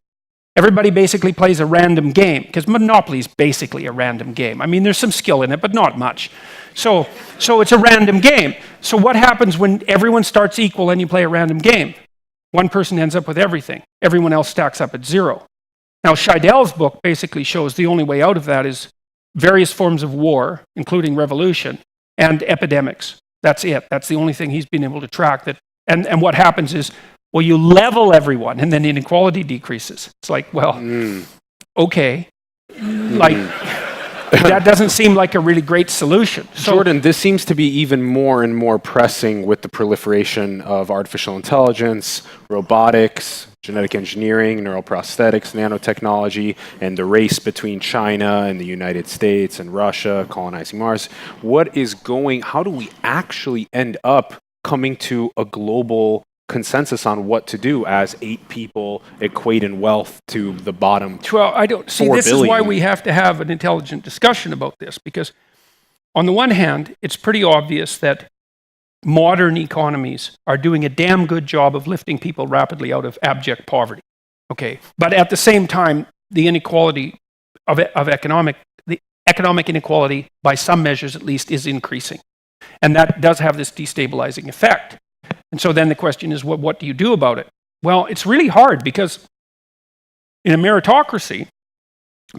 Everybody basically plays a random game, because Monopoly is basically a random game. I mean, there's some skill in it, but not much. So it's a random game. So what happens when everyone starts equal and you play a random game? One person ends up with everything. Everyone else stacks up at zero. Now, Scheidel's book basically shows the only way out of that is various forms of war, including revolution, and epidemics. That's it. That's the only thing he's been able to track. That and what happens is, well, you level everyone, and then inequality decreases. It's like, well, okay, like that doesn't seem like a really great solution. So, Jordan, this seems to be even more and more pressing with the proliferation of artificial intelligence, robotics, genetic engineering, neuroprosthetics, nanotechnology, and the race between China and the United States and Russia colonizing Mars. How do we actually end up coming to a global consensus on what to do as 8 people equate in wealth to the bottom? Well, I don't see. This is why we have to have an intelligent discussion about this, because on the one hand, it's pretty obvious that modern economies are doing a damn good job of lifting people rapidly out of abject poverty. Okay, but at the same time, the inequality of economic inequality, by some measures at least, is increasing, and that does have this destabilizing effect. And so then the question is, what do you do about it? Well, it's really hard, because in a meritocracy,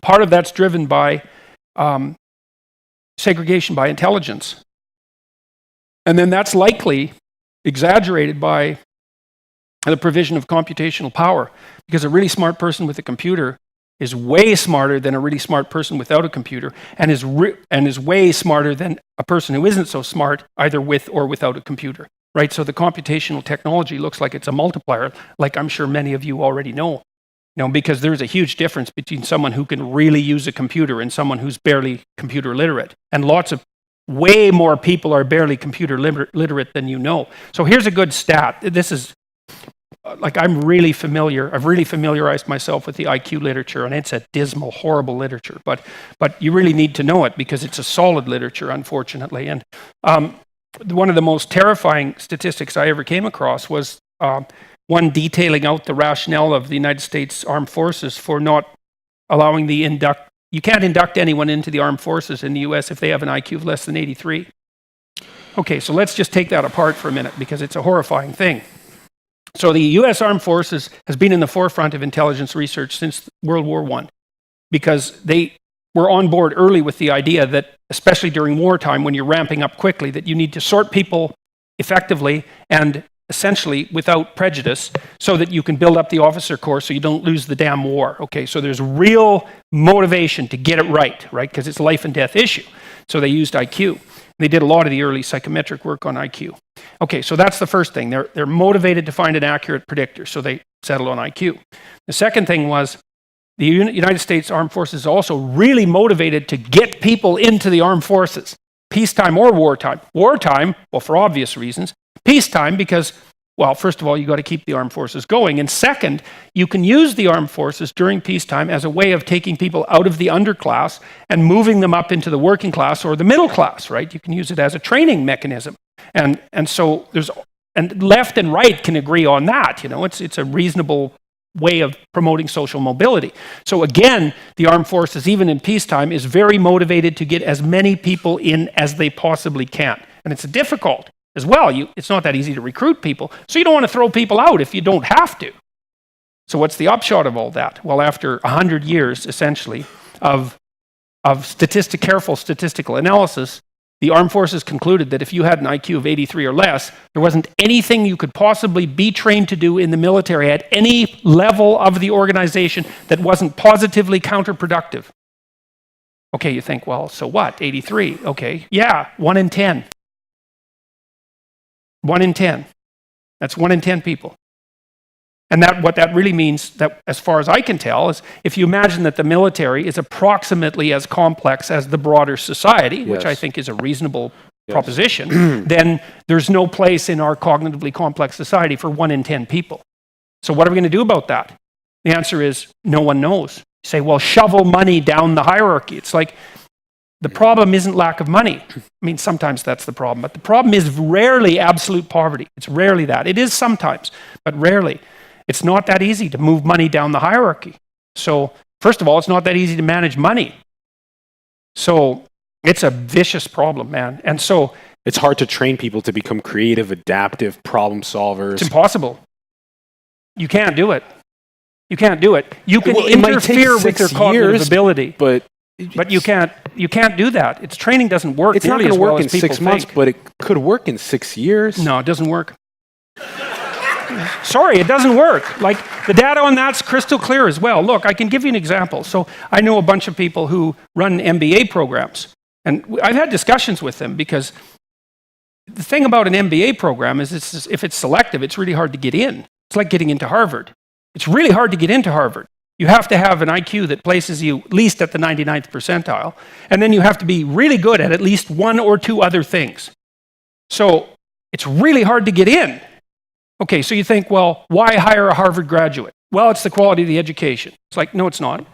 part of that's driven by segregation by intelligence. And then that's likely exaggerated by the provision of computational power, because a really smart person with a computer is way smarter than a really smart person without a computer, and is way smarter than a person who isn't so smart, either with or without a computer. Right, so the computational technology looks like it's a multiplier, like I'm sure many of you already know. Because there's a huge difference between someone who can really use a computer and someone who's barely computer literate. And way more people are barely computer literate than you know. So here's a good stat. This is, I've really familiarized myself with the IQ literature, and it's a dismal, horrible literature. But you really need to know it, because it's a solid literature, unfortunately. And one of the most terrifying statistics I ever came across was one detailing out the rationale of the United States Armed Forces for not allowing you can't induct anyone into the armed forces in the US if they have an IQ of less than 83. Okay, so let's just take that apart for a minute, because it's a horrifying thing. So the US Armed Forces has been in the forefront of intelligence research since World War I, because they were on board early with the idea that, especially during wartime when you're ramping up quickly, that you need to sort people effectively and essentially without prejudice, so that you can build up the officer corps so you don't lose the damn war. Okay, so there's real motivation to get it right, because it's a life and death issue. So they used IQ. They did a lot of the early psychometric work on IQ. Okay, so that's the first thing. They're motivated to find an accurate predictor, so they settled on IQ. The second thing was, the United States Armed Forces is also really motivated to get people into the armed forces, peacetime or wartime. Wartime, well, for obvious reasons. Peacetime, because, well, first of all, you got to keep the armed forces going. And second, you can use the armed forces during peacetime as a way of taking people out of the underclass and moving them up into the working class or the middle class, right? You can use it as a training mechanism. And so and left and right can agree on that. It's a reasonable way of promoting social mobility. So again, the armed forces, even in peacetime, is very motivated to get as many people in as they possibly can. And it's difficult as well. It's not that easy to recruit people, so you don't want to throw people out if you don't have to. So what's the upshot of all that? Well, after 100 years, essentially, of careful statistical analysis, the armed forces concluded that if you had an IQ of 83 or less, there wasn't anything you could possibly be trained to do in the military at any level of the organization that wasn't positively counterproductive. Okay, you think, well, so what? 83, okay. Yeah, 1 in 10. 1 in 10. That's 1 in 10 people. And what that really means, that as far as I can tell, is if you imagine that the military is approximately as complex as the broader society, yes, which I think is a reasonable proposition, then there's no place in our cognitively complex society for 1 in 10 people. So what are we going to do about that? The answer is no one knows. You say, well, shovel money down the hierarchy. It's like, the problem isn't lack of money. I mean, sometimes that's the problem, but the problem is rarely absolute poverty. It's rarely that. It is sometimes, but rarely. It's not that easy to move money down the hierarchy. So, first of all, it's not that easy to manage money. So, it's a vicious problem, man. And so, it's hard to train people to become creative, adaptive, problem solvers. It's impossible. You can't do it. You can't do it. You can interfere with their cognitive ability. But But you can't do that. Its training doesn't work. It's not nearly going to as well work in as people 6 months, think. but it could work in 6 years. No, it doesn't work. Sorry, it doesn't work. Like, the data on that's crystal clear as well. Look, I can give you an example. So I know a bunch of people who run MBA programs, and I've had discussions with them because the thing about an MBA program is if it's selective, it's really hard to get in. It's like getting into Harvard. It's really hard to get into Harvard. You have to have an IQ that places you at least at the 99th percentile, and then you have to be really good at least one or two other things. So it's really hard to get in. Okay, so you think, well, why hire a Harvard graduate? Well, it's the quality of the education. It's like, no, it's not.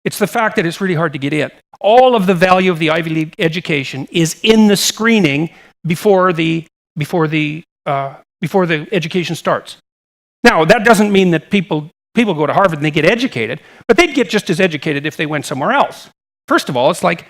It's the fact that it's really hard to get in. All of the value of the Ivy League education is in the screening before the education starts. Now, that doesn't mean that people go to Harvard and they get educated, but they'd get just as educated if they went somewhere else. First of all, it's like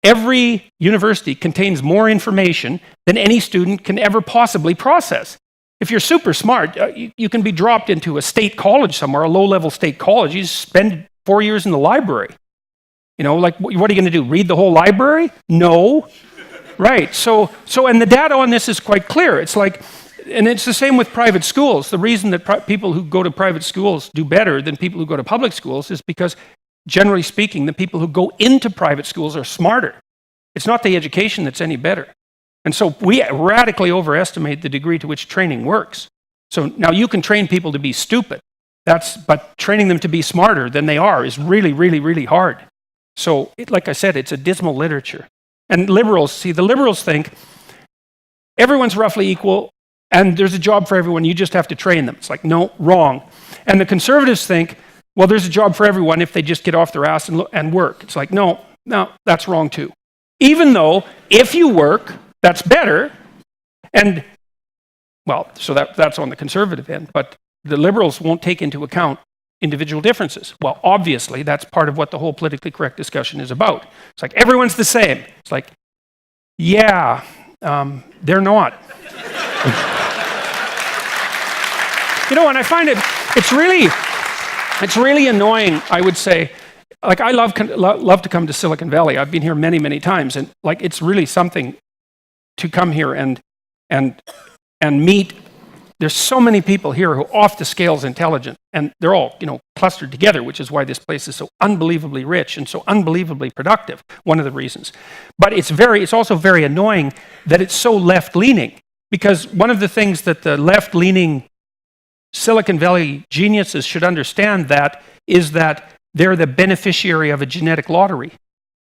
every university contains more information than any student can ever possibly process. If you're super smart, you can be dropped into a state college somewhere, a low-level state college. You spend 4 years in the library. You know, like, what are you going to do, read the whole library? No. Right, so and the data on this is quite clear. It's like, and it's the same with private schools. The reason that people who go to private schools do better than people who go to public schools is because, generally speaking, the people who go into private schools are smarter. It's not the education that's any better. And so we radically overestimate the degree to which training works. So now you can train people to be stupid, but training them to be smarter than they are is really, really, really hard. So, like I said, it's a dismal literature. And the liberals think everyone's roughly equal and there's a job for everyone, you just have to train them. It's like, no, wrong. And the conservatives think, well, there's a job for everyone if they just get off their ass and work. It's like, no, that's wrong too. Even though if you work, that's better. And, well, so that's on the conservative end, but the liberals won't take into account individual differences. Well, obviously, that's part of what the whole politically correct discussion is about. It's like, everyone's the same. It's like, yeah, they're not. You know, and I find it's really annoying, I would say. Like, I love to come to Silicon Valley. I've been here many, many times, and like, it's really something to come here and meet. There's so many people here who are off the scales intelligent, and they're all, clustered together, which is why this place is so unbelievably rich and so unbelievably productive, one of the reasons. But it's also very annoying that it's so left-leaning, because one of the things that the left-leaning Silicon Valley geniuses should understand is that they're the beneficiary of a genetic lottery.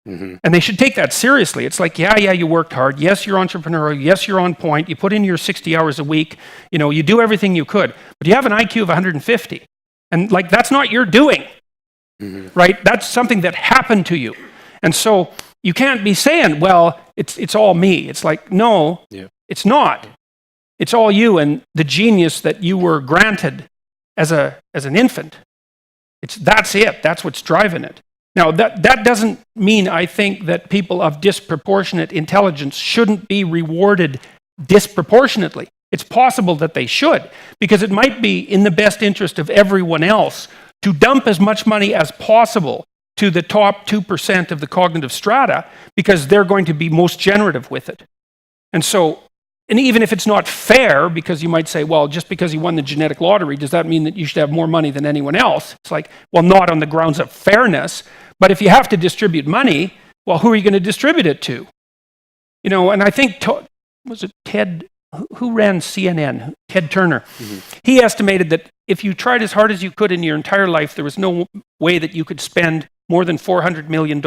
Mm-hmm. And they should take that seriously. It's like, yeah, you worked hard. Yes, you're entrepreneurial. Yes, you're on point. You put in your 60 hours a week. You do everything you could. But you have an IQ of 150. And like, that's not your doing, right? That's something that happened to you. And so you can't be saying, well, it's all me. It's like, no, It's not. It's all you and the genius that you were granted as an infant. That's it. That's what's driving it. Now, that doesn't mean I think that people of disproportionate intelligence shouldn't be rewarded disproportionately. It's possible that they should, because it might be in the best interest of everyone else to dump as much money as possible to the top 2% of the cognitive strata, because they're going to be most generative with it. And even if it's not fair, because you might say, well, just because you won the genetic lottery, does that mean that you should have more money than anyone else? It's like, well, not on the grounds of fairness, but if you have to distribute money, well, who are you going to distribute it to? And I think, was it Ted, who ran CNN? Ted Turner. Mm-hmm. He estimated that if you tried as hard as you could in your entire life, there was no way that you could spend more than $400 million.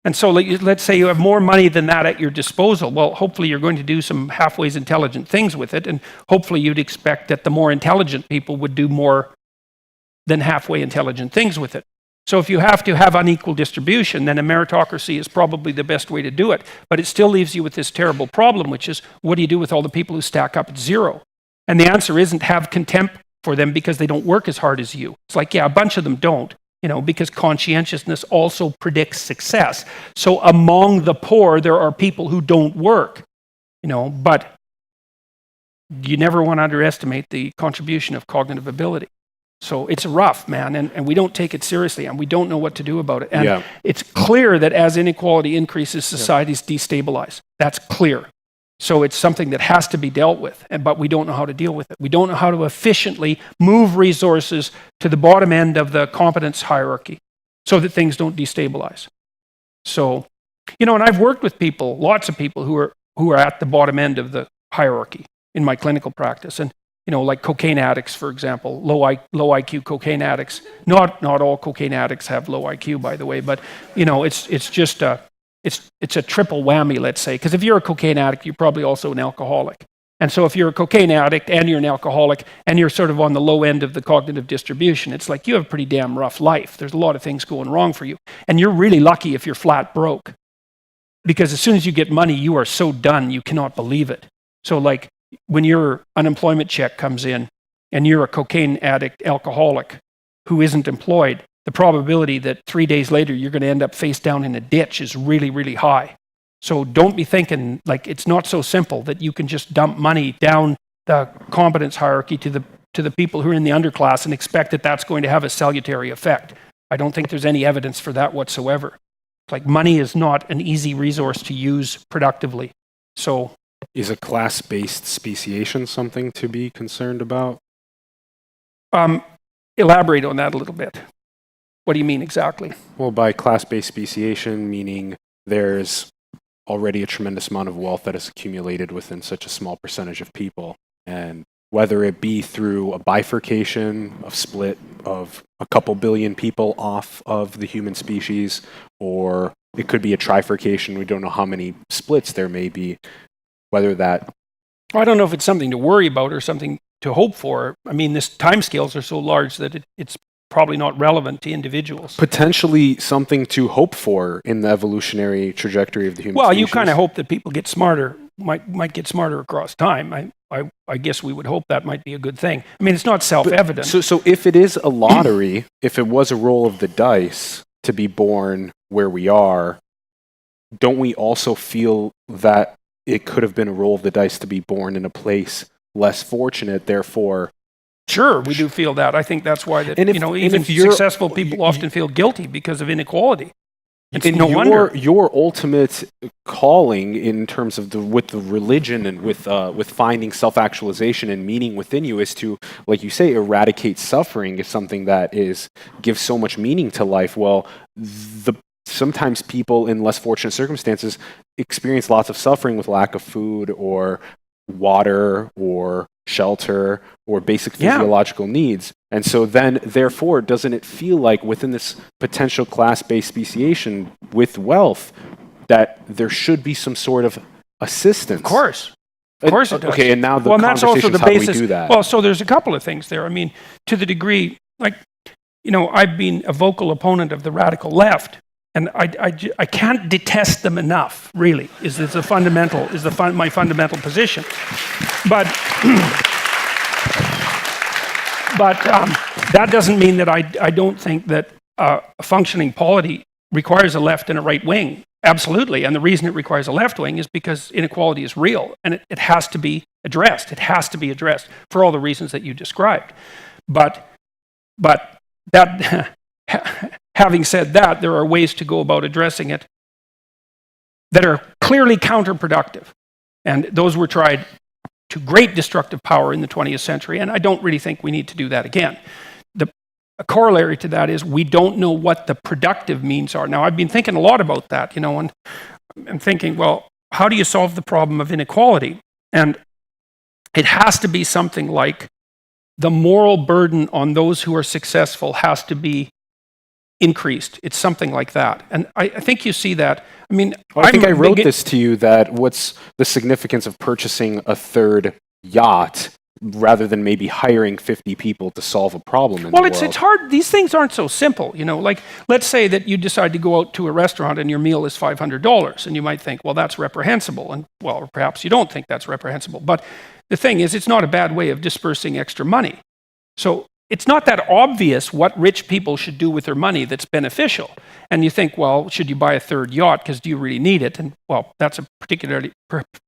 And so let's say you have more money than that at your disposal. Well, hopefully you're going to do some halfway intelligent things with it, and hopefully you'd expect that the more intelligent people would do more than halfway intelligent things with it. So if you have to have unequal distribution, then a meritocracy is probably the best way to do it. But it still leaves you with this terrible problem, which is, what do you do with all the people who stack up at zero? And the answer isn't have contempt for them because they don't work as hard as you. It's like, yeah, a bunch of them don't. Because conscientiousness also predicts success. So among the poor, there are people who don't work, but you never want to underestimate the contribution of cognitive ability. So it's rough, man, and we don't take it seriously, and we don't know what to do about it. And Yeah. it's clear that as inequality increases, societies destabilize. That's clear. So it's something that has to be dealt with, but we don't know how to deal with it. We don't know how to efficiently move resources to the bottom end of the competence hierarchy so that things don't destabilize. So, and I've worked with people, lots of people who are at the bottom end of the hierarchy in my clinical practice. And, like cocaine addicts, for example, low IQ cocaine addicts. Not all cocaine addicts have low IQ, by the way, but, it's just it's a triple whammy, let's say, because if you're a cocaine addict, you're probably also an alcoholic. And so if you're a cocaine addict and you're an alcoholic and you're sort of on the low end of the cognitive distribution, it's like you have a pretty damn rough life. There's a lot of things going wrong for you. And you're really lucky if you're flat broke. Because as soon as you get money, you are so done, you cannot believe it. So like when your unemployment check comes in and you're a cocaine addict alcoholic who isn't employed, the probability that 3 days later you're going to end up face down in a ditch is really, really high. So don't be thinking like it's not so simple that you can just dump money down the competence hierarchy to the people who are in the underclass and expect that that's going to have a salutary effect. I don't think there's any evidence for that whatsoever. Like money is not an easy resource to use productively. So Is a class-based speciation something to be concerned about? elaborate on that a little bit. What do you mean exactly? Well, by class-based speciation, meaning there's already a tremendous amount of wealth that is accumulated within such a small percentage of people. And whether it be through a bifurcation, a split of a couple billion people off of the human species, or it could be a trifurcation. We don't know how many splits there may be, whether that... I don't know if it's something to worry about or something to hope for. I mean, this timescales are so large that it's probably not relevant to individuals. Potentially something to hope for in the evolutionary trajectory of the human species. Well, you kind of hope that people get smarter, might get smarter across time. I guess we would hope that might be a good thing. I mean, it's not self-evident. So if it is a lottery, if it was a roll of the dice to be born where we are, don't we also feel that it could have been a roll of the dice to be born in a place less fortunate, therefore... Sure, we do feel that. I think that's why that, And if- even and if you're- successful people often feel guilty because of inequality. It's And no wonder. your ultimate calling in terms of with the religion and with finding self-actualization and meaning within you is to, like you say, eradicate suffering is something that gives so much meaning to life. Well, sometimes people in less fortunate circumstances experience lots of suffering with lack of food or water or shelter or basic physiological needs. And so then, therefore, doesn't it feel like within this potential class-based speciation with wealth that there should be some sort of assistance? Of course it does. Okay, and now the Well, and that's also conversation the is how do we basis. do that? Well, so there's a couple of things there. I mean, to the degree, like, I've been a vocal opponent of the radical left, and I can't detest them enough. Really, my fundamental position. But that doesn't mean that I don't think that a functioning polity requires a left and a right wing. Absolutely. And the reason it requires a left wing is because inequality is real and it has to be addressed. It has to be addressed for all the reasons that you described. But that, having said that, there are ways to go about addressing it that are clearly counterproductive. And those were tried to great destructive power in the 20th century, and I don't really think we need to do that again. A corollary to that is we don't know what the productive means are. Now, I've been thinking a lot about that, and I'm thinking, well, how do you solve the problem of inequality? And it has to be something like the moral burden on those who are successful has to be increased. It's something like that. And I think you see that. I mean, I think I wrote this to you, that what's the significance of purchasing a third yacht rather than maybe hiring 50 people to solve a problem in the world? It's hard. These things aren't so simple. Like, let's say that you decide to go out to a restaurant and your meal is $500, and you might think, well, that's reprehensible. And, well, perhaps you don't think that's reprehensible. But the thing is, it's not a bad way of dispersing extra money. So it's not that obvious what rich people should do with their money that's beneficial. And you think, well, should you buy a third yacht because do you really need it? And well, that's a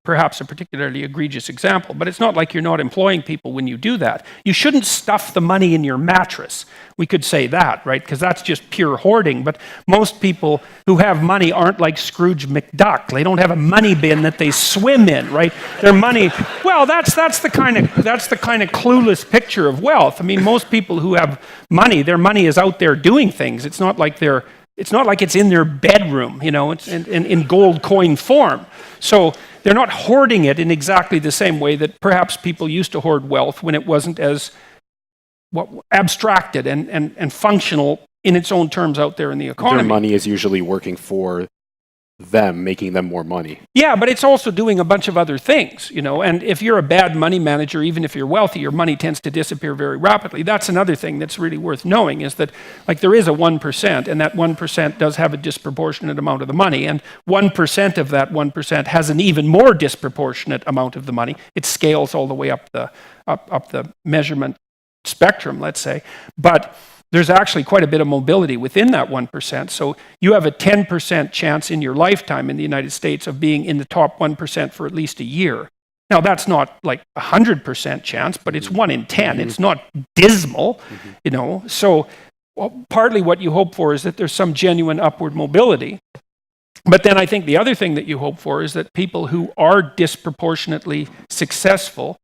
perhaps a particularly egregious example, but it's not like you're not employing people when you do that. You shouldn't stuff the money in your mattress. We could say that, right? Because that's just pure hoarding. But most people who have money aren't like Scrooge McDuck. They don't have a money bin that they swim in, right? Their money, well, that's the kind of clueless picture of wealth. I mean, most people who have money, their money is out there doing things. It's not like it's in their bedroom, it's in gold coin form. So they're not hoarding it in exactly the same way that perhaps people used to hoard wealth when it wasn't as abstracted and functional in its own terms out there in the economy. Their money is usually working for them, making them more money. Yeah, but it's also doing a bunch of other things, and if you're a bad money manager, even if you're wealthy, your money tends to disappear very rapidly. That's another thing that's really worth knowing, is that there is a 1%, and that 1% does have a disproportionate amount of the money, and 1% of that 1% has an even more disproportionate amount of the money. It scales all the way up the measurement spectrum, let's say, but there's actually quite a bit of mobility within that 1%. So you have a 10% chance in your lifetime in the United States of being in the top 1% for at least a year. Now, that's not like 100% chance, but it's 1 in 10. It's not dismal, So partly what you hope for is that there's some genuine upward mobility. But then I think the other thing that you hope for is that people who are disproportionately successful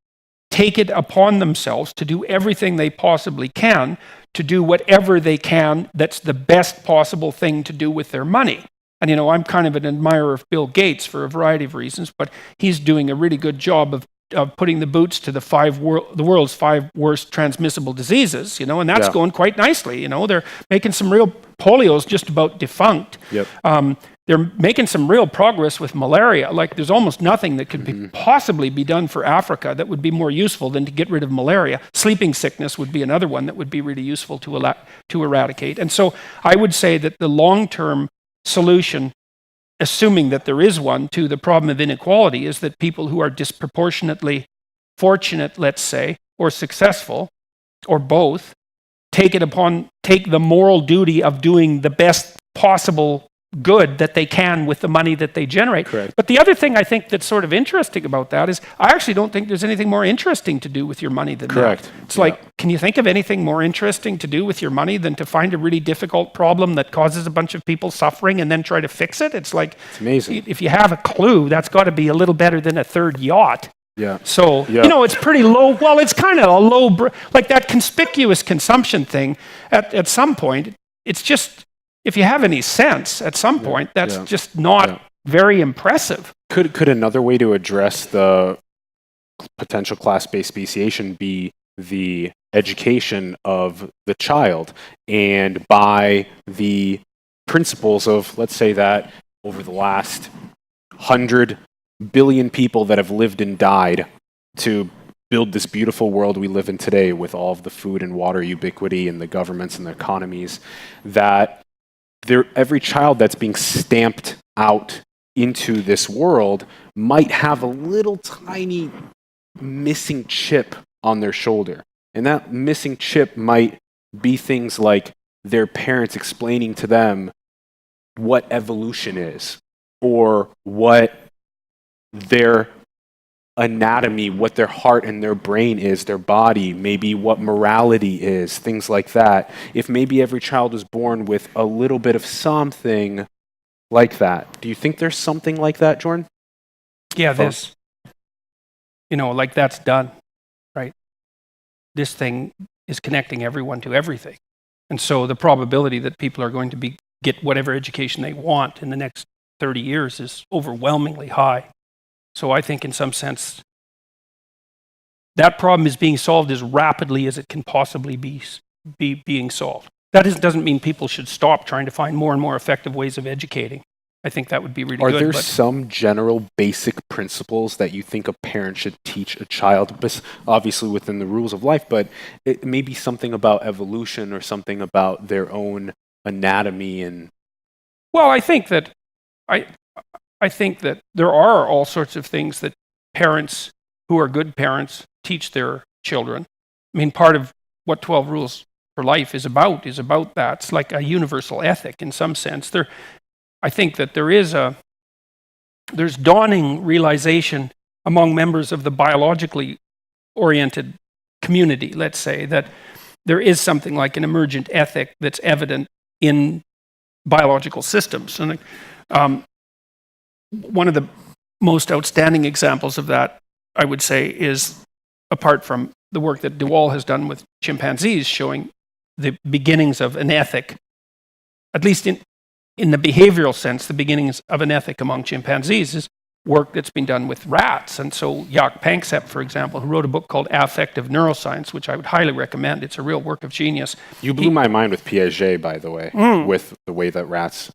take it upon themselves to do everything they possibly can to do whatever they can that's the best possible thing to do with their money. And I'm kind of an admirer of Bill Gates for a variety of reasons, but he's doing a really good job of putting the boots to the world's 5 worst transmissible diseases, and that's going quite nicely. They're making some real, polio's just about defunct. Yep. They're making some real progress with malaria. Like, there's almost nothing that could possibly be done for Africa that would be more useful than to get rid of malaria. Sleeping sickness would be another one that would be really useful to eradicate. And so I would say that the long-term solution, assuming that there is one, to the problem of inequality is that people who are disproportionately fortunate, let's say, or successful, or both, take the moral duty of doing the best possible good that they can with the money that they generate. Correct. But the other thing I think that's sort of interesting about that is I actually don't think there's anything more interesting to do with your money than Correct. that. It's like, can you think of anything more interesting to do with your money than to find a really difficult problem that causes a bunch of people suffering and then try to fix it? It's like, it's amazing. If you have a clue, that's got to be a little better than a third yacht. Yeah. So, it's pretty low. Well, it's kind of a low, like that conspicuous consumption thing at some point, it's just, if you have any sense at some point, that's just not very impressive. Could another way to address the potential class-based speciation be the education of the child, and by the principles of, let's say that over the last 100 billion people that have lived and died to build this beautiful world we live in today with all of the food and water ubiquity and the governments and the economies, that every child that's being stamped out into this world might have a little tiny missing chip on their shoulder. And that missing chip might be things like their parents explaining to them what evolution is, or what their anatomy, what their heart and their brain is, their body, maybe what morality is, things like that. If maybe every child was born with a little bit of something like that. Do you think there's something like that, Jordan? Yeah, like that's done, right? This thing is connecting everyone to everything. And so the probability that people are going to get whatever education they want in the next 30 years is overwhelmingly high. So I think in some sense, that problem is being solved as rapidly as it can possibly be being solved. That doesn't mean people should stop trying to find more and more effective ways of educating. I think that would be really good. Are there some general basic principles that you think a parent should teach a child, obviously within the rules of life, but it may be something about evolution or something about their own anatomy? And well, I think that there are all sorts of things that parents who are good parents teach their children. I mean, part of what 12 Rules for Life is about that. It's like a universal ethic in some sense. I think that there's dawning realization among members of the biologically oriented community, let's say, that there is something like an emergent ethic that's evident in biological systems. And one of the most outstanding examples of that, I would say, is apart from the work that DeWall has done with chimpanzees, showing the beginnings of an ethic, at least in the behavioral sense, the beginnings of an ethic among chimpanzees is work that's been done with rats. And so Jaak Panksepp, for example, who wrote a book called Affective Neuroscience, which I would highly recommend. It's a real work of genius. You blew my mind with Piaget, by the way, with the way that rats...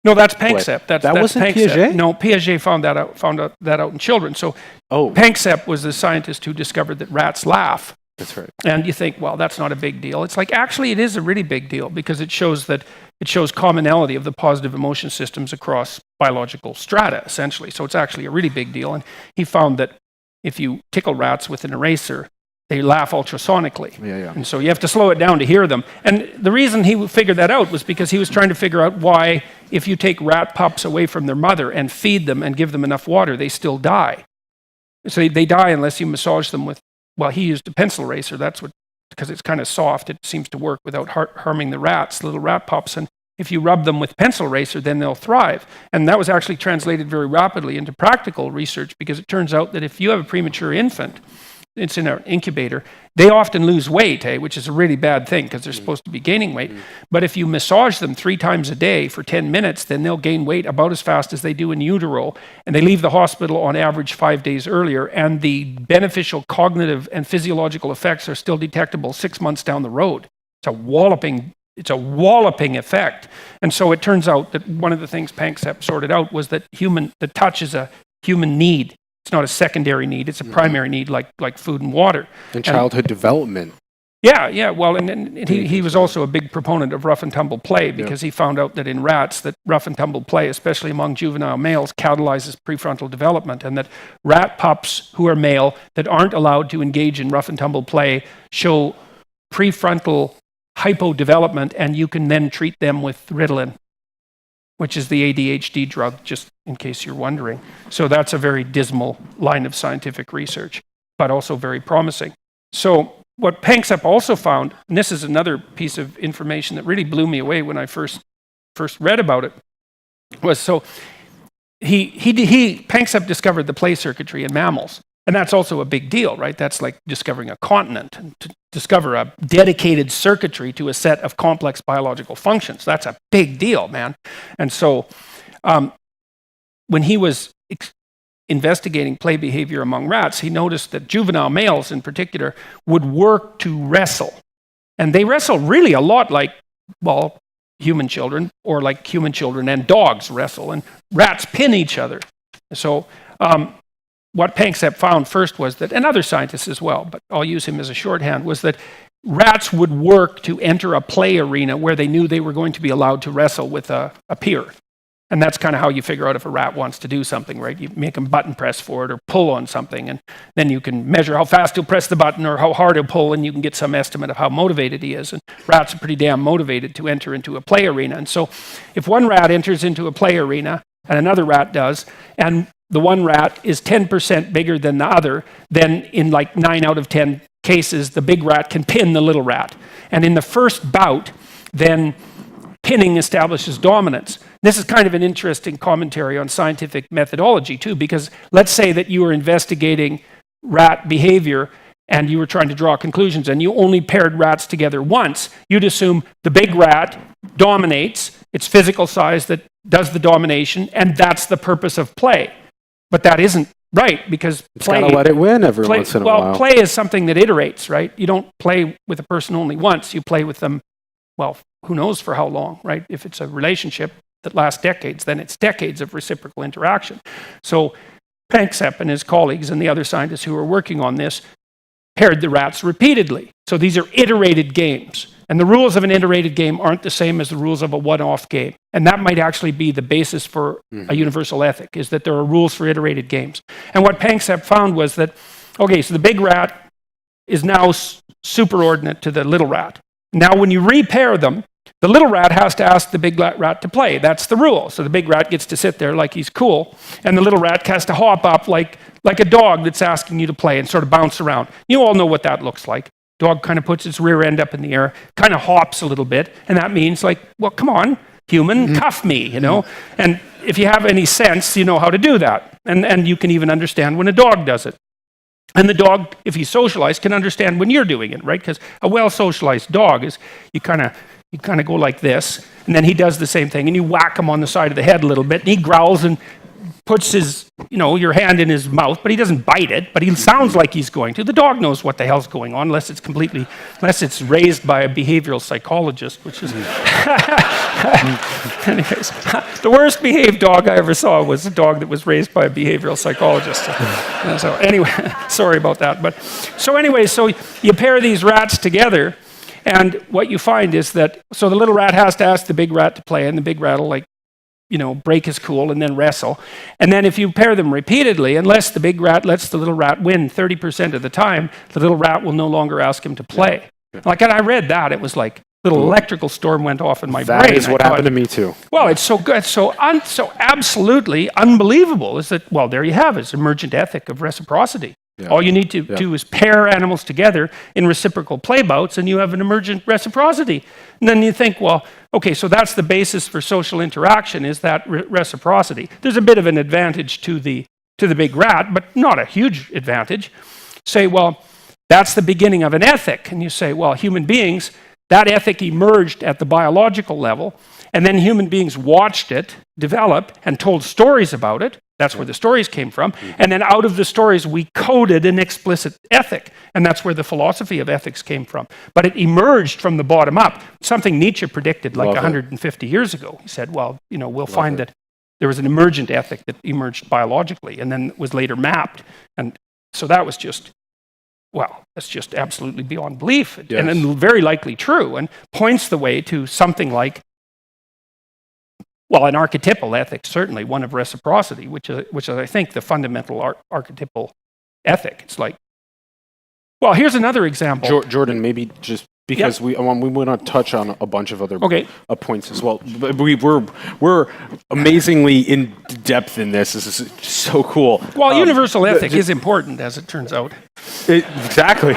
No, that's Panksepp. That wasn't Panksepp. Piaget? No, Piaget found that out in children. So Panksepp was the scientist who discovered that rats laugh. That's right. And you think, well, that's not a big deal. It's like, actually, it is a really big deal because it shows commonality of the positive emotion systems across biological strata, essentially. So it's actually a really big deal. And he found that if you tickle rats with an eraser, they laugh ultrasonically. Yeah. And so you have to slow it down to hear them. And the reason he figured that out was because he was trying to figure out why, if you take rat pups away from their mother and feed them and give them enough water, they still die. So they die unless you massage them with, well, he used a pencil eraser. Because it's kind of soft, it seems to work without harming the rats, little rat pups. And if you rub them with pencil eraser, then they'll thrive. And that was actually translated very rapidly into practical research, because it turns out that if you have a premature infant, it's in an incubator, they often lose weight, which is a really bad thing because they're supposed to be gaining weight. But if you massage them 3 times a day for 10 minutes, then they'll gain weight about as fast as they do in utero. And they leave the hospital on average 5 days earlier. And the beneficial cognitive and physiological effects are still detectable 6 months down the road. It's a walloping effect. And so it turns out that one of the things Panksepp sorted out was that the touch is a human need. It's not a secondary need, it's a primary need like food and water. And childhood development. Yeah. Well, and he was also a big proponent of rough and tumble play, because he found out that in rats, that rough and tumble play, especially among juvenile males, catalyzes prefrontal development, and that rat pups who are male that aren't allowed to engage in rough and tumble play show prefrontal hypodevelopment, and you can then treat them with Ritalin, which is the ADHD drug, just in case you're wondering. So that's a very dismal line of scientific research, but also very promising. So what Panksepp also found, and this is another piece of information that really blew me away when I first read about it, was Panksepp discovered the play circuitry in mammals. And that's also a big deal, right? That's like discovering a continent. And to discover a dedicated circuitry to a set of complex biological functions, that's a big deal, man. And so when he was investigating play behavior among rats, he noticed that juvenile males in particular would work to wrestle. And they wrestle really a lot like, well, human children, or like human children and dogs wrestle. And rats pin each other. So what Panksepp found first was that, and other scientists as well, but I'll use him as a shorthand, was that rats would work to enter a play arena where they knew they were going to be allowed to wrestle with a peer. And that's kind of how you figure out if a rat wants to do something, right? You make him button press for it or pull on something, and then you can measure how fast he'll press the button or how hard he'll pull, and you can get some estimate of how motivated he is. And rats are pretty damn motivated to enter into a play arena. And so if one rat enters into a play arena and another rat does, and the one rat is 10% bigger than the other, then in like 9 out of 10 cases, the big rat can pin the little rat. And in the first bout, then pinning establishes dominance. This is kind of an interesting commentary on scientific methodology too, because let's say that you were investigating rat behavior and you were trying to draw conclusions and you only paired rats together once. You'd assume the big rat dominates, it's physical size that does the domination, and that's the purpose of play. But that isn't right, because play... It's got to let it win every once in a while. Well, play is something that iterates, right? You don't play with a person only once. You play with them, well, who knows for how long, right? If it's a relationship that lasts decades, then it's decades of reciprocal interaction. So Panksepp and his colleagues and the other scientists who were working on this paired the rats repeatedly. So these are iterated games. And the rules of an iterated game aren't the same as the rules of a one-off game. And that might actually be the basis for a universal ethic, is that there are rules for iterated games. And what Panksepp found was that, okay, so the big rat is now superordinate to the little rat. Now, when you repair them, the little rat has to ask the big rat to play. That's the rule. So the big rat gets to sit there like he's cool, and the little rat has to hop up like a dog that's asking you to play and sort of bounce around. You all know what that looks like. Dog kind of puts its rear end up in the air, kind of hops a little bit, and that means like, well, come on, human, cuff me, you know? And if you have any sense, you know how to do that. And you can even understand when a dog does it. And the dog, if he's socialized, can understand when you're doing it, right? Because a well-socialized dog is, you kind of go like this, and then he does the same thing, and you whack him on the side of the head a little bit, and he growls and puts his, your hand in his mouth, but he doesn't bite it, but he sounds like he's going to. The dog knows what the hell's going on, unless it's raised by a behavioral psychologist, which is... Anyways, the worst behaved dog I ever saw was a dog that was raised by a behavioral psychologist. So anyway, sorry about that. So you pair these rats together, and what you find is that, so the little rat has to ask the big rat to play, and the big rat will break his cool and then wrestle. And then if you pair them repeatedly, unless the big rat lets the little rat win 30% of the time, the little rat will no longer ask him to play. Yeah. Like, and I read that, it was like, little electrical storm went off in my brain. That is what happened to me too. Well, it's so good, so absolutely unbelievable is that, well, there you have it, it's emergent ethic of reciprocity. Yeah. All you need to do is pair animals together in reciprocal play bouts, and you have an emergent reciprocity. And then you think, well, okay, so that's the basis for social interaction, is that reciprocity. There's a bit of an advantage to the big rat, but not a huge advantage. Say, well, that's the beginning of an ethic. And you say, well, human beings, that ethic emerged at the biological level, and then human beings watched it develop and told stories about it. That's where the stories came from. And then out of the stories, we coded an explicit ethic. And that's where the philosophy of ethics came from. But it emerged from the bottom up. Something Nietzsche predicted like 150 years ago. He said, well, we'll find that there was an emergent ethic that emerged biologically and then was later mapped. And so that was just, well, that's just absolutely beyond belief. Yes. And then very likely true, and points the way to something like, well, an archetypal ethic, certainly one of reciprocity, which is I think, the fundamental archetypal ethic. It's like, well, here's another example. Jordan, maybe just because we want to touch on a bunch of other points as well. We're amazingly in depth in this. This is so cool. Well, universal ethic is important, as it turns out. Exactly.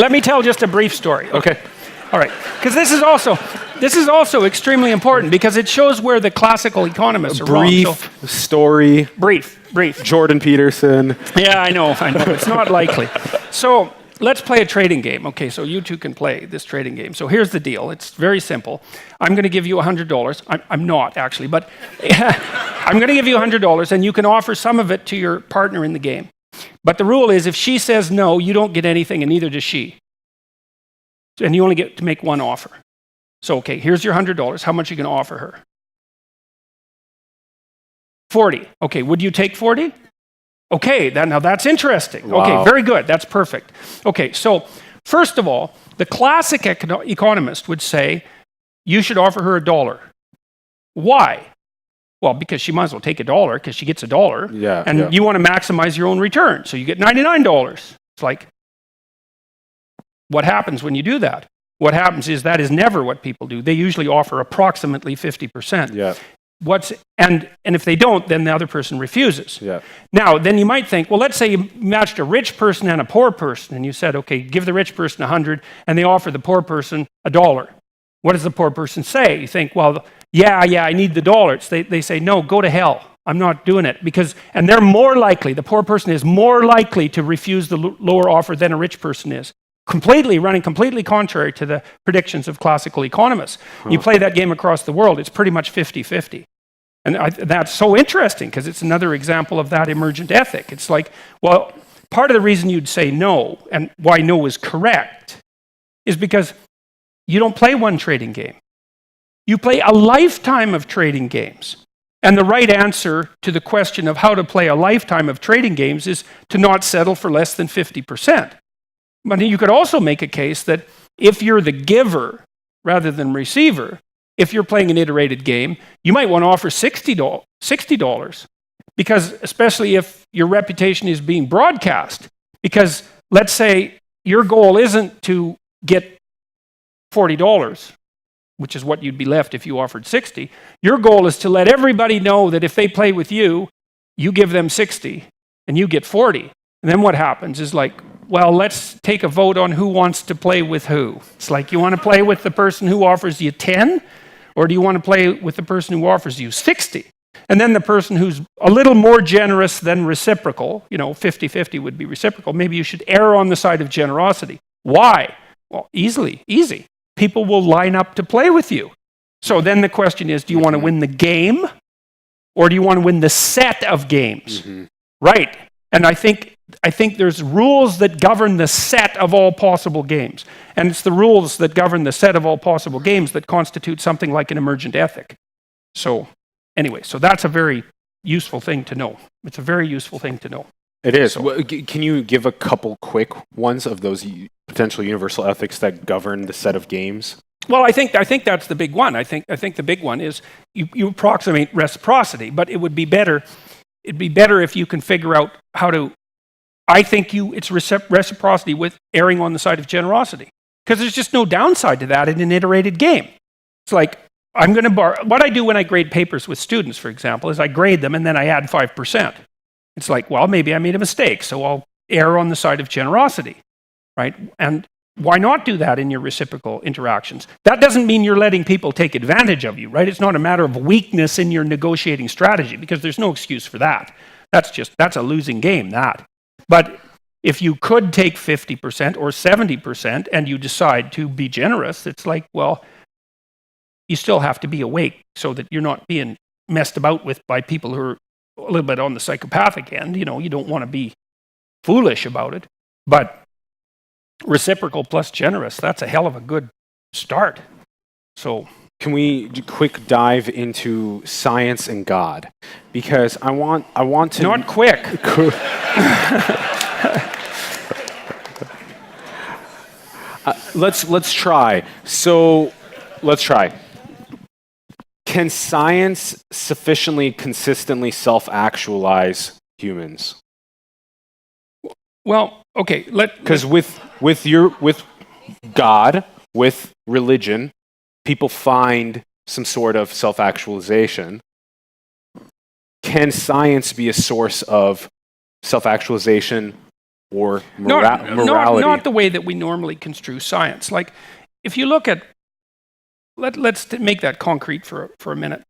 Let me tell just a brief story. Okay. All right, because this is also extremely important because it shows where the classical economists are wrong. Brief story. Brief. Jordan Peterson. Yeah, I know. It's not likely. So let's play a trading game. Okay, so you two can play this trading game. So here's the deal. It's very simple. I'm going to give you $100. I'm not, actually, but I'm going to give you $100, and you can offer some of it to your partner in the game. But the rule is, if she says no, you don't get anything, and neither does she. And you only get to make one offer. So, okay, here's your $100. How much are you going to offer her? 40. Okay, would you take 40? Okay, now that's interesting. Wow. Okay, very good. That's perfect. Okay, so first of all, the classic economist would say you should offer her $1. Why? Well, because she might as well take $1 because she gets $1. Yeah, and you want to maximize your own return, so you get $99. It's like, what happens when you do that? What happens is that is never what people do. They usually offer approximately 50%. Yeah. And if they don't, then the other person refuses. Yeah. Now, then you might think, well, let's say you matched a rich person and a poor person, and you said, okay, give the rich person 100, and they offer the poor person $1. What does the poor person say? You think, well, yeah, I need the dollars. They say, no, go to hell. I'm not doing it. And they're more likely, the poor person is more likely to refuse the lower offer than a rich person is. Running completely contrary to the predictions of classical economists. You play that game across the world, it's pretty much 50-50. And that's so interesting because it's another example of that emergent ethic. It's like, well, part of the reason you'd say no, and why no is correct, is because you don't play one trading game. You play a lifetime of trading games. And the right answer to the question of how to play a lifetime of trading games is to not settle for less than 50%. But you could also make a case that if you're the giver rather than receiver, if you're playing an iterated game, you might want to offer $60 because especially if your reputation is being broadcast, Because let's say your goal isn't to get $40, which is what you'd be left if you offered 60. Your goal is to let everybody know that if they play with you, you give them 60 and you get 40. And then what happens is like, well, let's take a vote on who wants to play with who. It's like, you want to play with the person who offers you 10, or do you want to play with the person who offers you 60? And then the person who's a little more generous than reciprocal, 50-50 would be reciprocal, maybe you should err on the side of generosity. Why? Well, easy. People will line up to play with you. So then the question is, do you want to win the game, or do you want to win the set of games? Right. And I think there's rules that govern the set of all possible games. And it's the rules that govern the set of all possible games that constitute something like an emergent ethic. So anyway, so that's a very useful thing to know. It's a very useful thing to know. It is. So, can you give a couple quick ones of those potential universal ethics that govern the set of games? Well, I think that's the big one. I think the big one is you approximate reciprocity, but it would be better. It'd be better if you can figure out how to. I think it's reciprocity with erring on the side of generosity, because there's just no downside to that in an iterated game. It's like, I'm going to borrow. What I do when I grade papers with students, for example, is I grade them and then I add 5%. It's like, well, maybe I made a mistake, so I'll err on the side of generosity, right? And why not do that in your reciprocal interactions? That doesn't mean you're letting people take advantage of you, right? It's not a matter of weakness in your negotiating strategy, because there's no excuse for that. That's a losing game, that. But if you could take 50% or 70% and you decide to be generous, it's like, well, you still have to be awake so that you're not being messed about with by people who are a little bit on the psychopathic end. You don't want to be foolish about it. But reciprocal plus generous, that's a hell of a good start. So can we quick dive into science and God? Because I want to not quick. Let's try. So let's try. Can science sufficiently consistently self-actualize humans? Well, okay. Because with God, with religion, people find some sort of self-actualization. Can science be a source of self-actualization or morality? Not the way that we normally construe science. Like, if you look at, let's make that concrete for a minute.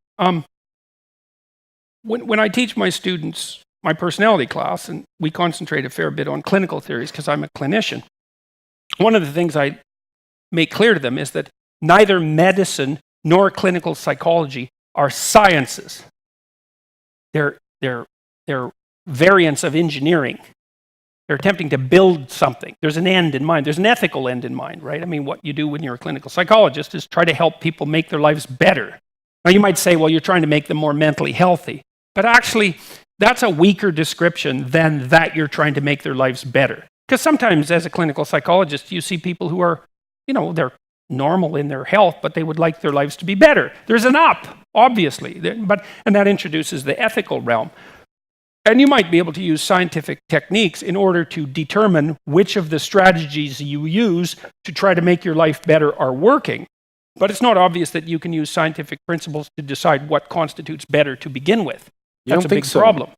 When I teach my students my personality class, and we concentrate a fair bit on clinical theories because I'm a clinician, one of the things I make clear to them is that neither medicine nor clinical psychology are sciences. They're variants of engineering. They're attempting to build something. There's an end in mind. There's an ethical end in mind, right? I mean, what you do when you're a clinical psychologist is try to help people make their lives better. Now, you might say, well, you're trying to make them more mentally healthy. But actually, that's a weaker description than that you're trying to make their lives better. Because sometimes, as a clinical psychologist, you see people who are, they're normal in their health, but they would like their lives to be better. There's an up, obviously, and that introduces the ethical realm. And you might be able to use scientific techniques in order to determine which of the strategies you use to try to make your life better are working. But it's not obvious that you can use scientific principles to decide what constitutes better to begin with. That's a big problem.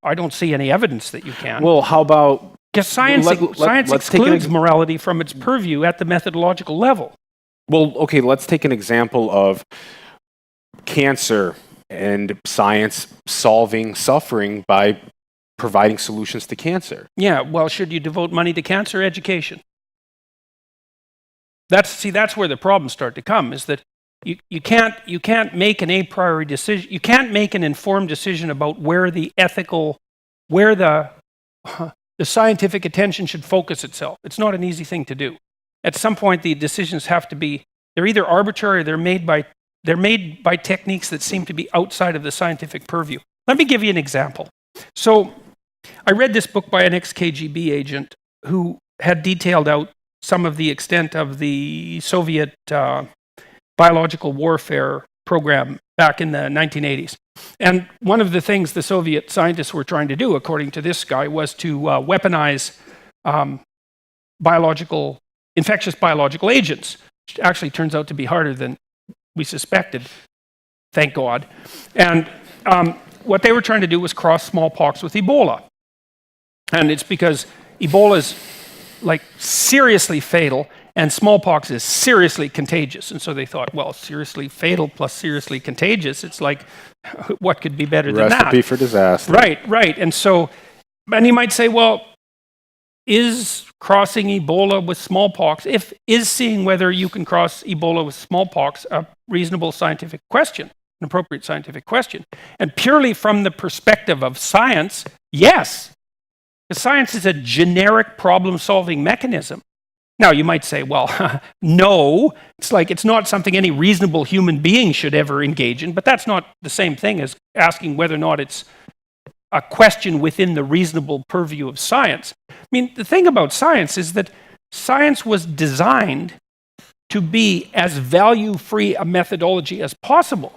I don't see any evidence that you can. Well, how about... Because science excludes morality from its purview at the methodological level. Well, okay, let's take an example of cancer and science solving suffering by providing solutions to cancer. Yeah, well, should you devote money to cancer education? That's where the problems start to come, is that you can't make an a priori decision. You can't make an informed decision about where the scientific attention should focus itself. It's not an easy thing to do. At some point, the decisions have to be, they're either arbitrary or they're made by techniques that seem to be outside of the scientific purview. Let me give you an example. So I read this book by an ex-KGB agent who had detailed out some of the extent of the Soviet biological warfare program back in the 1980s. And one of the things the Soviet scientists were trying to do, according to this guy, was to weaponize infectious biological agents, which actually turns out to be harder than we suspected, thank God. And what they were trying to do was cross smallpox with Ebola. And it's because Ebola is like seriously fatal and smallpox is seriously contagious. And so they thought, well, seriously fatal plus seriously contagious, it's like, what could be better than that? Recipe for disaster. Right. And so, and you might say, well, is crossing Ebola with smallpox, is seeing whether you can cross Ebola with smallpox a reasonable scientific question, an appropriate scientific question? And purely from the perspective of science, yes. Because science is a generic problem-solving mechanism. Now, you might say, well, no, it's not something any reasonable human being should ever engage in, but that's not the same thing as asking whether or not it's a question within the reasonable purview of science. I mean, the thing about science is that science was designed to be as value-free a methodology as possible.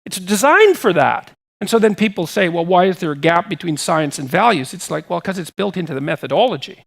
It's designed for that. And so then people say, well, why is there a gap between science and values? It's like, well, because it's built into the methodology.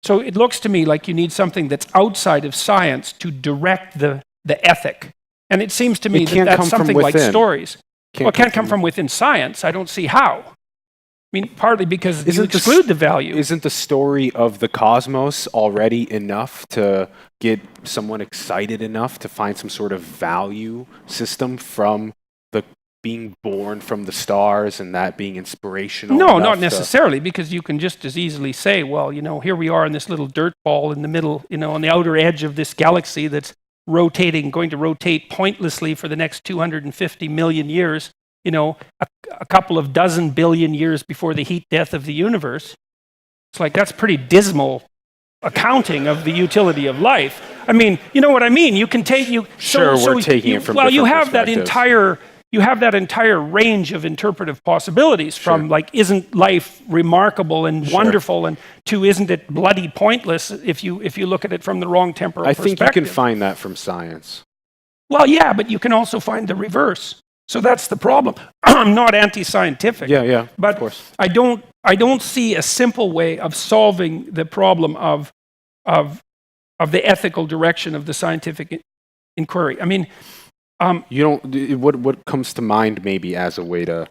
So it looks to me like you need something that's outside of science to direct the ethic. And it seems to me that that's something like stories. Well, it can't come from within science. I don't see how. I mean, partly because you exclude the value. Isn't the story of the cosmos already enough to get someone excited enough to find some sort of value system from the being born from the stars and that being inspirational? No, not necessarily, because you can just as easily say, well, here we are in this little dirt ball in the middle, on the outer edge of this galaxy that's going to rotate pointlessly for the next 250 million years. A couple of dozen billion years before the heat death of the universe. It's like, that's pretty dismal accounting of the utility of life. I mean, you know what I mean? You can take we're taking it from different perspectives. You have that entire range of interpretive possibilities from isn't life remarkable and wonderful, and to isn't it bloody pointless if you look at it from the wrong temporal perspective. I think you can find that from science. Well, yeah, but you can also find the reverse. So that's the problem. I'm not anti-scientific. Yeah, but of course. I don't see a simple way of solving the problem of the ethical direction of the scientific inquiry. I mean, what comes to mind maybe as a way to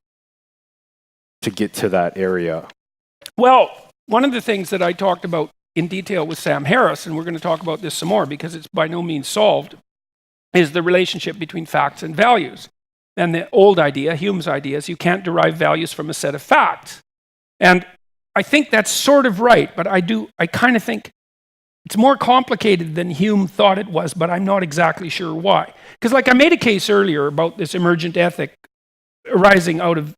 get to that area? Well, one of the things that I talked about in detail with Sam Harris, and we're going to talk about this some more because it's by no means solved, is the relationship between facts and values. And the old idea, Hume's idea, is you can't derive values from a set of facts. And I think that's sort of right, but I kind of think it's more complicated than Hume thought it was, but I'm not exactly sure why. Because I made a case earlier about this emergent ethic arising out of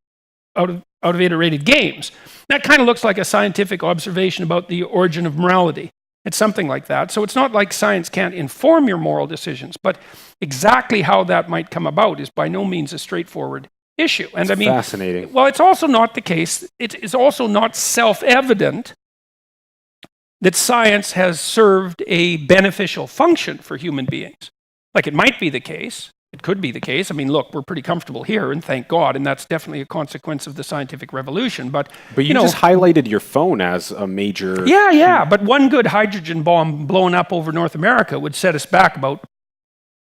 iterated games. That kind of looks like a scientific observation about the origin of morality. It's something like that. So it's not like science can't inform your moral decisions, but exactly how that might come about is by no means a straightforward issue. And I mean, fascinating. Well, it's also not the case. It is also not self-evident that science has served a beneficial function for human beings. Like, it might be the case. It could be the case. I mean, look, we're pretty comfortable here, and thank God, and that's definitely a consequence of the scientific revolution. But you just highlighted your phone as a major... Yeah, but one good hydrogen bomb blown up over North America would set us back about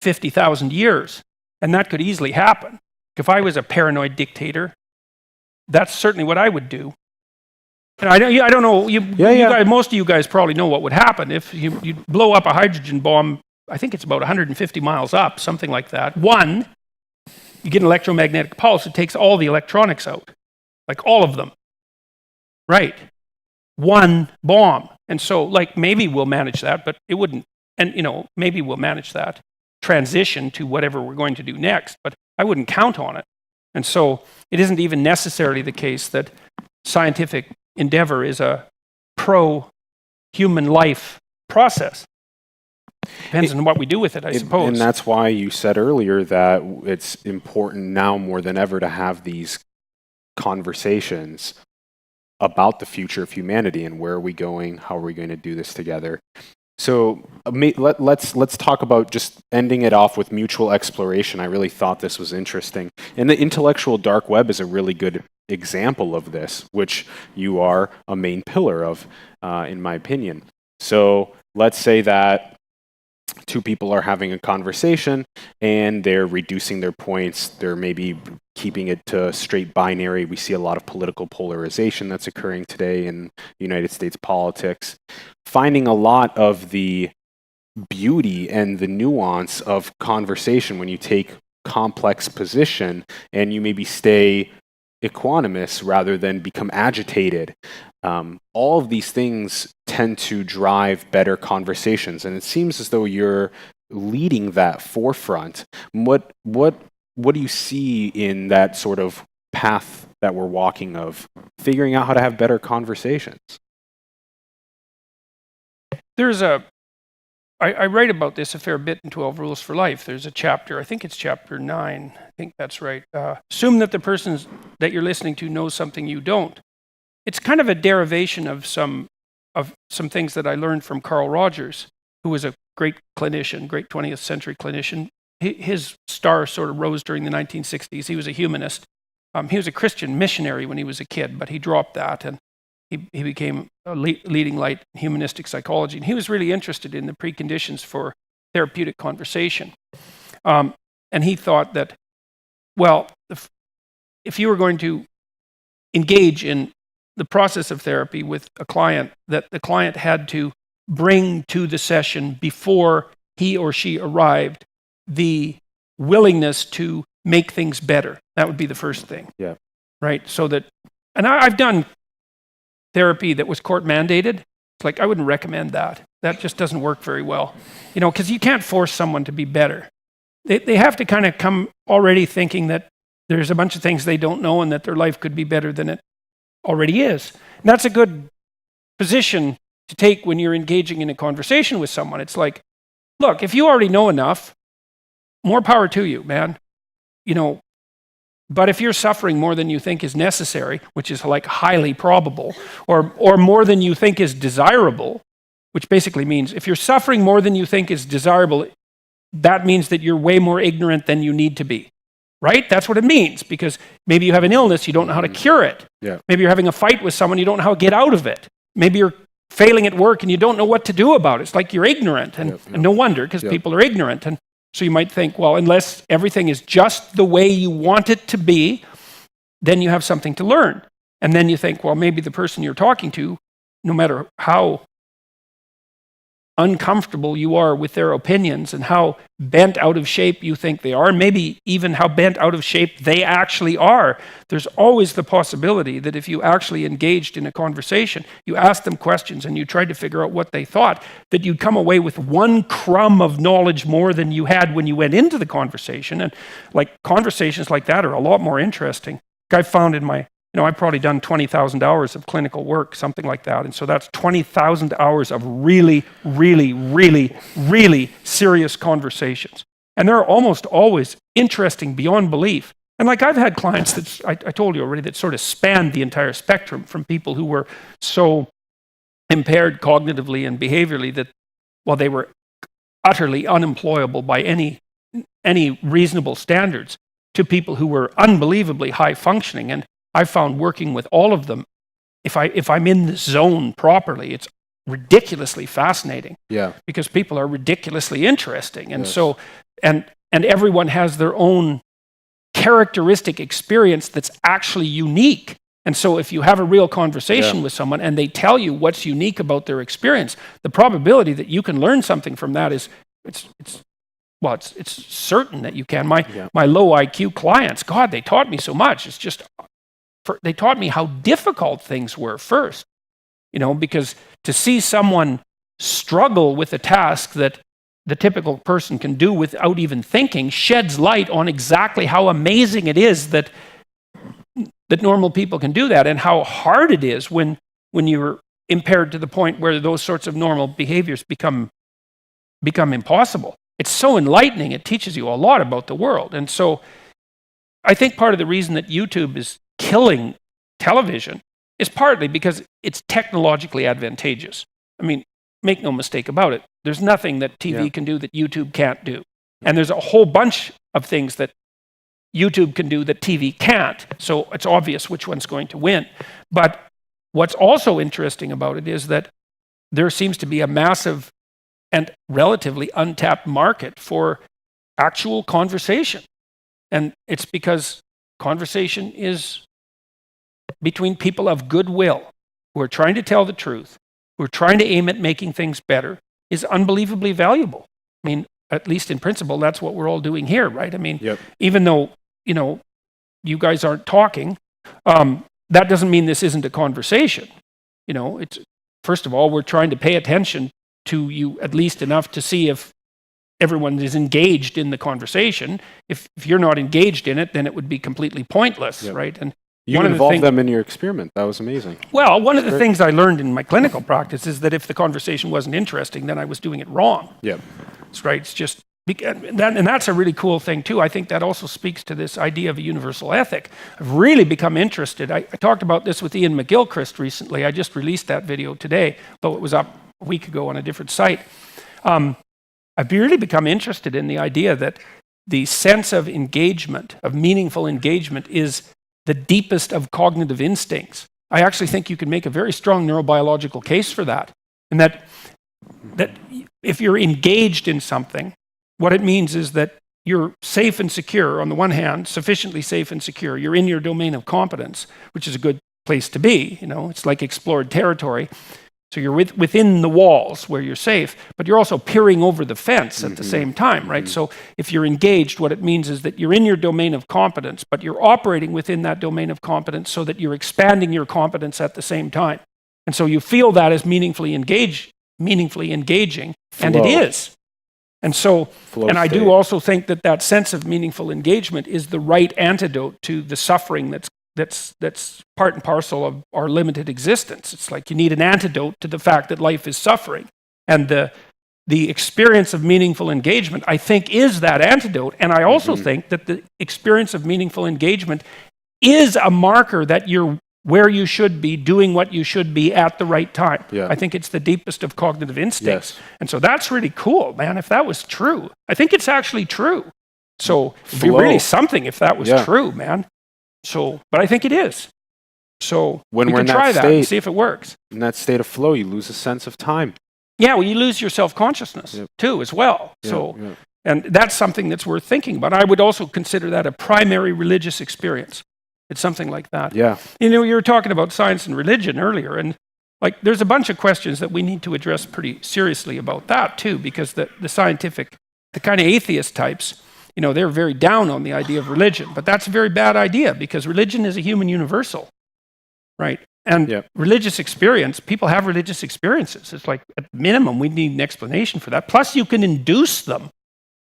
50,000 years, and that could easily happen. If I was a paranoid dictator, that's certainly what I would do. And I don't know, you guys, most of you guys probably know what would happen if you blow up a hydrogen bomb. I think it's about 150 miles up, something like that. One, you get an electromagnetic pulse, it takes all the electronics out, like all of them. Right. One bomb. And so, maybe we'll manage that, but it wouldn't. And, maybe we'll manage that transition to whatever we're going to do next, but I wouldn't count on it. And so, it isn't even necessarily the case that scientific endeavor is a pro-human life process. Depends on what we do with it, I suppose. And that's why you said earlier that it's important now more than ever to have these conversations about the future of humanity and where are we going, how are we going to do this together. So let's talk about just ending it off with mutual exploration. I really thought this was interesting. And the intellectual dark web is a really good example of this, which you are a main pillar of, in my opinion. So let's say that two people are having a conversation and they're reducing their points. They're maybe keeping it to straight binary. We see a lot of political polarization that's occurring today in United States politics. Finding a lot of the beauty and the nuance of conversation when you take complex position and you maybe stay equanimous rather than become agitated. All of these things tend to drive better conversations, and it seems as though you're leading that forefront. What do you see in that sort of path that we're walking of figuring out how to have better conversations? I write about this a fair bit in 12 Rules for Life. There's a chapter, I think it's chapter 9, I think that's right. Assume that the person that you're listening to knows something you don't. It's kind of a derivation of some things that I learned from Carl Rogers, who was a great clinician, great 20th century clinician. His star sort of rose during the 1960s. He was a humanist. He was a Christian missionary when he was a kid, but he dropped that and he became a leading light in humanistic psychology. And he was really interested in the preconditions for therapeutic conversation. And he thought that, well, if you were going to engage in the process of therapy with a client, that the client had to bring to the session before he or she arrived the willingness to make things better. That would be the first thing. Yeah. Right? So that, and I've done therapy that was court mandated. It's like, I wouldn't recommend that. That just doesn't work very well. Because you can't force someone to be better. They have to kind of come already thinking that there's a bunch of things they don't know and that their life could be better than it already is. And that's a good position to take when you're engaging in a conversation with someone. It's like, look, if you already know enough, more power to you, man. But if you're suffering more than you think is necessary, which is like highly probable, or more than you think is desirable, which basically means if you're suffering more than you think is desirable, that means that you're way more ignorant than you need to be. Right? That's what it means, because maybe you have an illness, you don't know how to cure it. Yeah. Maybe you're having a fight with someone, you don't know how to get out of it. Maybe you're failing at work and you don't know what to do about it. It's like you're ignorant, and no wonder, because people are ignorant. And so you might think, well, unless everything is just the way you want it to be, then you have something to learn. And then you think, well, maybe the person you're talking to, no matter how uncomfortable you are with their opinions and how bent out of shape you think they are, maybe even how bent out of shape they actually are, there's always the possibility that if you actually engaged in a conversation, you asked them questions and you tried to figure out what they thought, that you'd come away with one crumb of knowledge more than you had when you went into the conversation. And like conversations like that are a lot more interesting. I've found in my I've probably done 20,000 hours of clinical work, something like that. And so that's 20,000 hours of really, really, really, really serious conversations. And they're almost always interesting beyond belief. And like I've had clients that, I told you already, that sort of spanned the entire spectrum, from people who were so impaired cognitively and behaviorally that, well, they were utterly unemployable by any reasonable standards, to people who were unbelievably high functioning. And I found working with all of them, if I'm in the zone properly, it's ridiculously fascinating. Yeah. Because people are ridiculously interesting. And so, and everyone has their own characteristic experience that's actually unique. And so if you have a real conversation with someone and they tell you what's unique about their experience, the probability that you can learn something from that is, it's certain that you can. My low IQ clients, God, they taught me so much. It's just, they taught me how difficult things were first, because to see someone struggle with a task that the typical person can do without even thinking sheds light on exactly how amazing it is that normal people can do that, and how hard it is when you're impaired to the point where those sorts of normal behaviors become impossible. It's so enlightening. It teaches you a lot about the world. And so I think part of the reason that YouTube is killing television is partly because it's technologically advantageous. I mean, make no mistake about it, there's nothing that TV can do that YouTube can't do. And there's a whole bunch of things that YouTube can do that TV can't. So it's obvious which one's going to win. But what's also interesting about it is that there seems to be a massive and relatively untapped market for actual conversation. And it's because conversation is between people of goodwill who are trying to tell the truth, who are trying to aim at making things better, is unbelievably valuable. I mean, at least in principle, that's what we're all doing here, right? I mean, even though, you guys aren't talking, that doesn't mean this isn't a conversation. It's, first of all, we're trying to pay attention to you at least enough to see if everyone is engaged in the conversation. If you're not engaged in it, then it would be completely pointless, right? And you involved them in your experiment. That was amazing. Well, one of the things I learned in my clinical practice is that if the conversation wasn't interesting, then I was doing it wrong. That's right. It's just, and that's a really cool thing too. I think that also speaks to this idea of a universal ethic. I've really become interested. I talked about this with Ian McGilchrist recently. I just released that video today, though it was up a week ago on a different site. I've really become interested in the idea that the sense of engagement, of meaningful engagement, is the deepest of cognitive instincts. I actually think you can make a very strong neurobiological case for that. And that if you're engaged in something, what it means is that you're safe and secure, on the one hand, sufficiently safe and secure. You're in your domain of competence, which is a good place to be. It's like explored territory. So you're within the walls where you're safe, but you're also peering over the fence at the same time, right? So if you're engaged, what it means is that you're in your domain of competence, but you're operating within that domain of competence so that you're expanding your competence at the same time. And so you feel that as meaningfully engaging, and it is. And so, and I do also think that sense of meaningful engagement is the right antidote to the suffering that's part and parcel of our limited existence. It's like you need an antidote to the fact that life is suffering. And the experience of meaningful engagement, I think, is that antidote. And I also think that the experience of meaningful engagement is a marker that you're where you should be, doing what you should be at the right time. I think it's the deepest of cognitive instincts. And so that's really cool, man, if that was true. I think it's actually true. So it'd be really something if that was true, man. So, but I think it is. So when we we're can in try that that and see if it works. In that state of flow, you lose a sense of time. Yeah, well, you lose your self-consciousness too, as well. And that's something that's worth thinking about. I would also consider that a primary religious experience. It's something like that. You were talking about science and religion earlier, and like there's a bunch of questions that we need to address pretty seriously about that too, because the scientific, the kind of atheist types, they're very down on the idea of religion, but that's a very bad idea because religion is a human universal, right? And religious experience, people have religious experiences. It's like at minimum, we need an explanation for that. Plus you can induce them,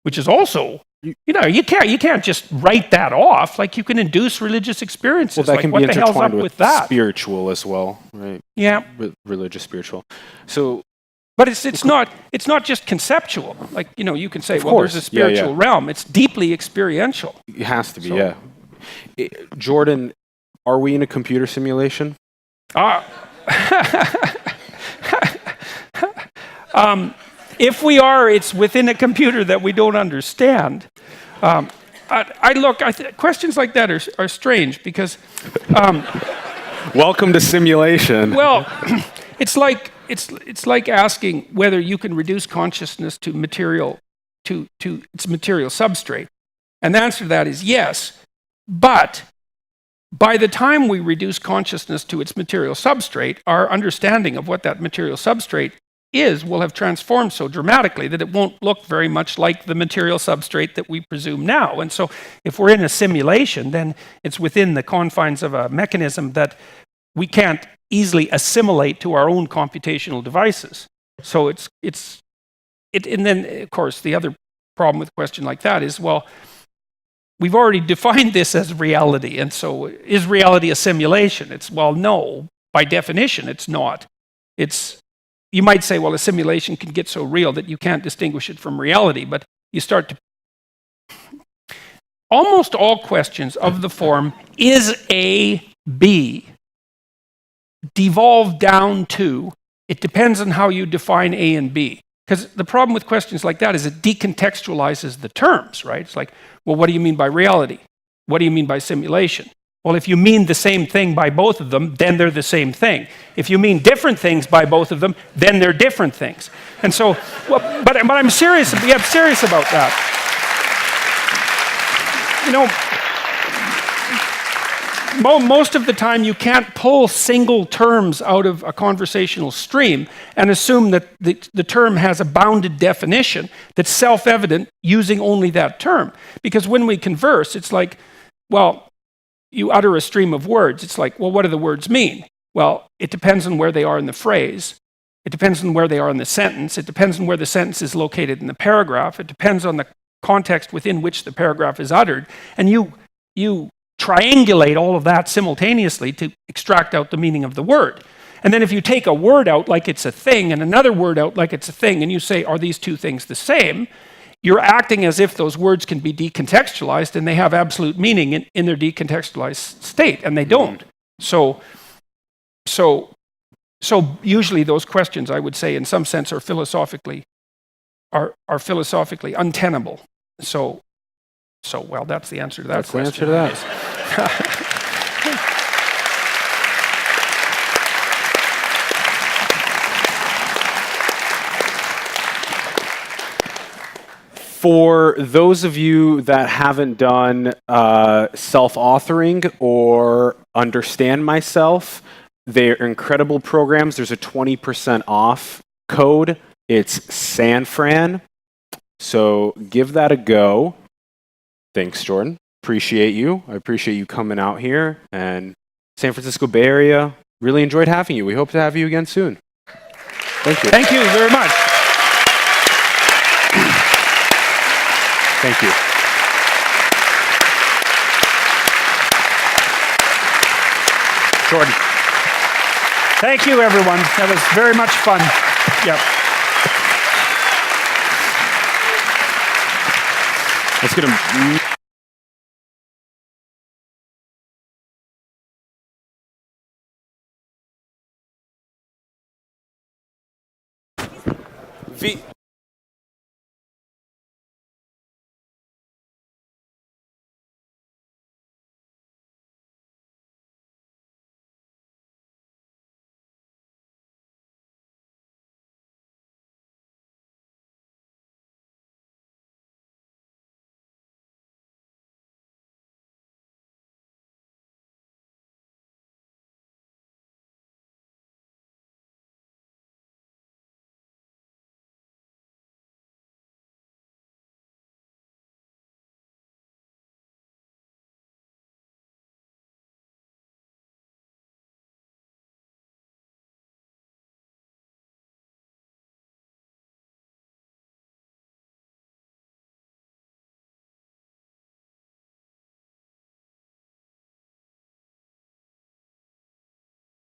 which is also, you can't just write that off. Like you can induce religious experiences. Well, that like, can what be the hell's up intertwined with that? Spiritual as well, right? Yeah. Religious, spiritual. So, but it's not just conceptual. Like, you can say, well, there's a spiritual realm. It's deeply experiential. It has to be, Jordan, are we in a computer simulation? If we are, it's within a computer that we don't understand. Questions like that are strange because... Welcome to simulation. Well, it's like asking whether you can reduce consciousness to its material substrate. And the answer to that is yes, but by the time we reduce consciousness to its material substrate, our understanding of what that material substrate will have transformed so dramatically that it won't look very much like the material substrate that we presume now. And so if we're in a simulation, then it's within the confines of a mechanism that we can't easily assimilate to our own computational devices. So and then, of course, the other problem with a question like that is, well, we've already defined this as reality, and so is reality a simulation? Well, no, by definition, it's not. You might say, well, a simulation can get so real that you can't distinguish it from reality, but you start to... Almost all questions of the form, is A B, devolve down to, It depends on how you define A and B. Because the problem with questions like that is it decontextualizes the terms, right? It's like, well, what do you mean by reality? What do you mean by simulation? Well, if you mean the same thing by both of them, then they're the same thing. If you mean different things by both of them, then they're different things. And so, well, but I'm serious. Yeah, I'm serious about that. You know, most of the time you can't pull single terms out of a conversational stream and assume that the term has a bounded definition that's self-evident using only that term. Because when we converse, it's like, well, you utter a stream of words. It's like, well, what do the words mean? Well, it depends on where they are in the phrase. It depends on where they are in the sentence. It depends on where the sentence is located in the paragraph. It depends on the context within which the paragraph is uttered. And you triangulate all of that simultaneously to extract out the meaning of the word. And then if you take a word out like it's a thing and another word out like it's a thing, and you say, are these two things the same? You're acting as if those words can be decontextualized and they have absolute meaning in their decontextualized state, and they don't. So usually those questions, I would say, in some sense, are philosophically untenable. So well, that's the answer to that That's question. the answer to that. For those of you that haven't done self-authoring or understand myself, they're incredible programs. There's a 20% off code. It's SanFran. So give that a go. Thanks, Jordan. Appreciate you. I appreciate you coming out here. And San Francisco Bay Area, really enjoyed having you. We hope to have you again soon. Thank you. Thank you very much. Thank you. Jordan. Thank you, everyone. That was very much fun. Yep. Let's get him.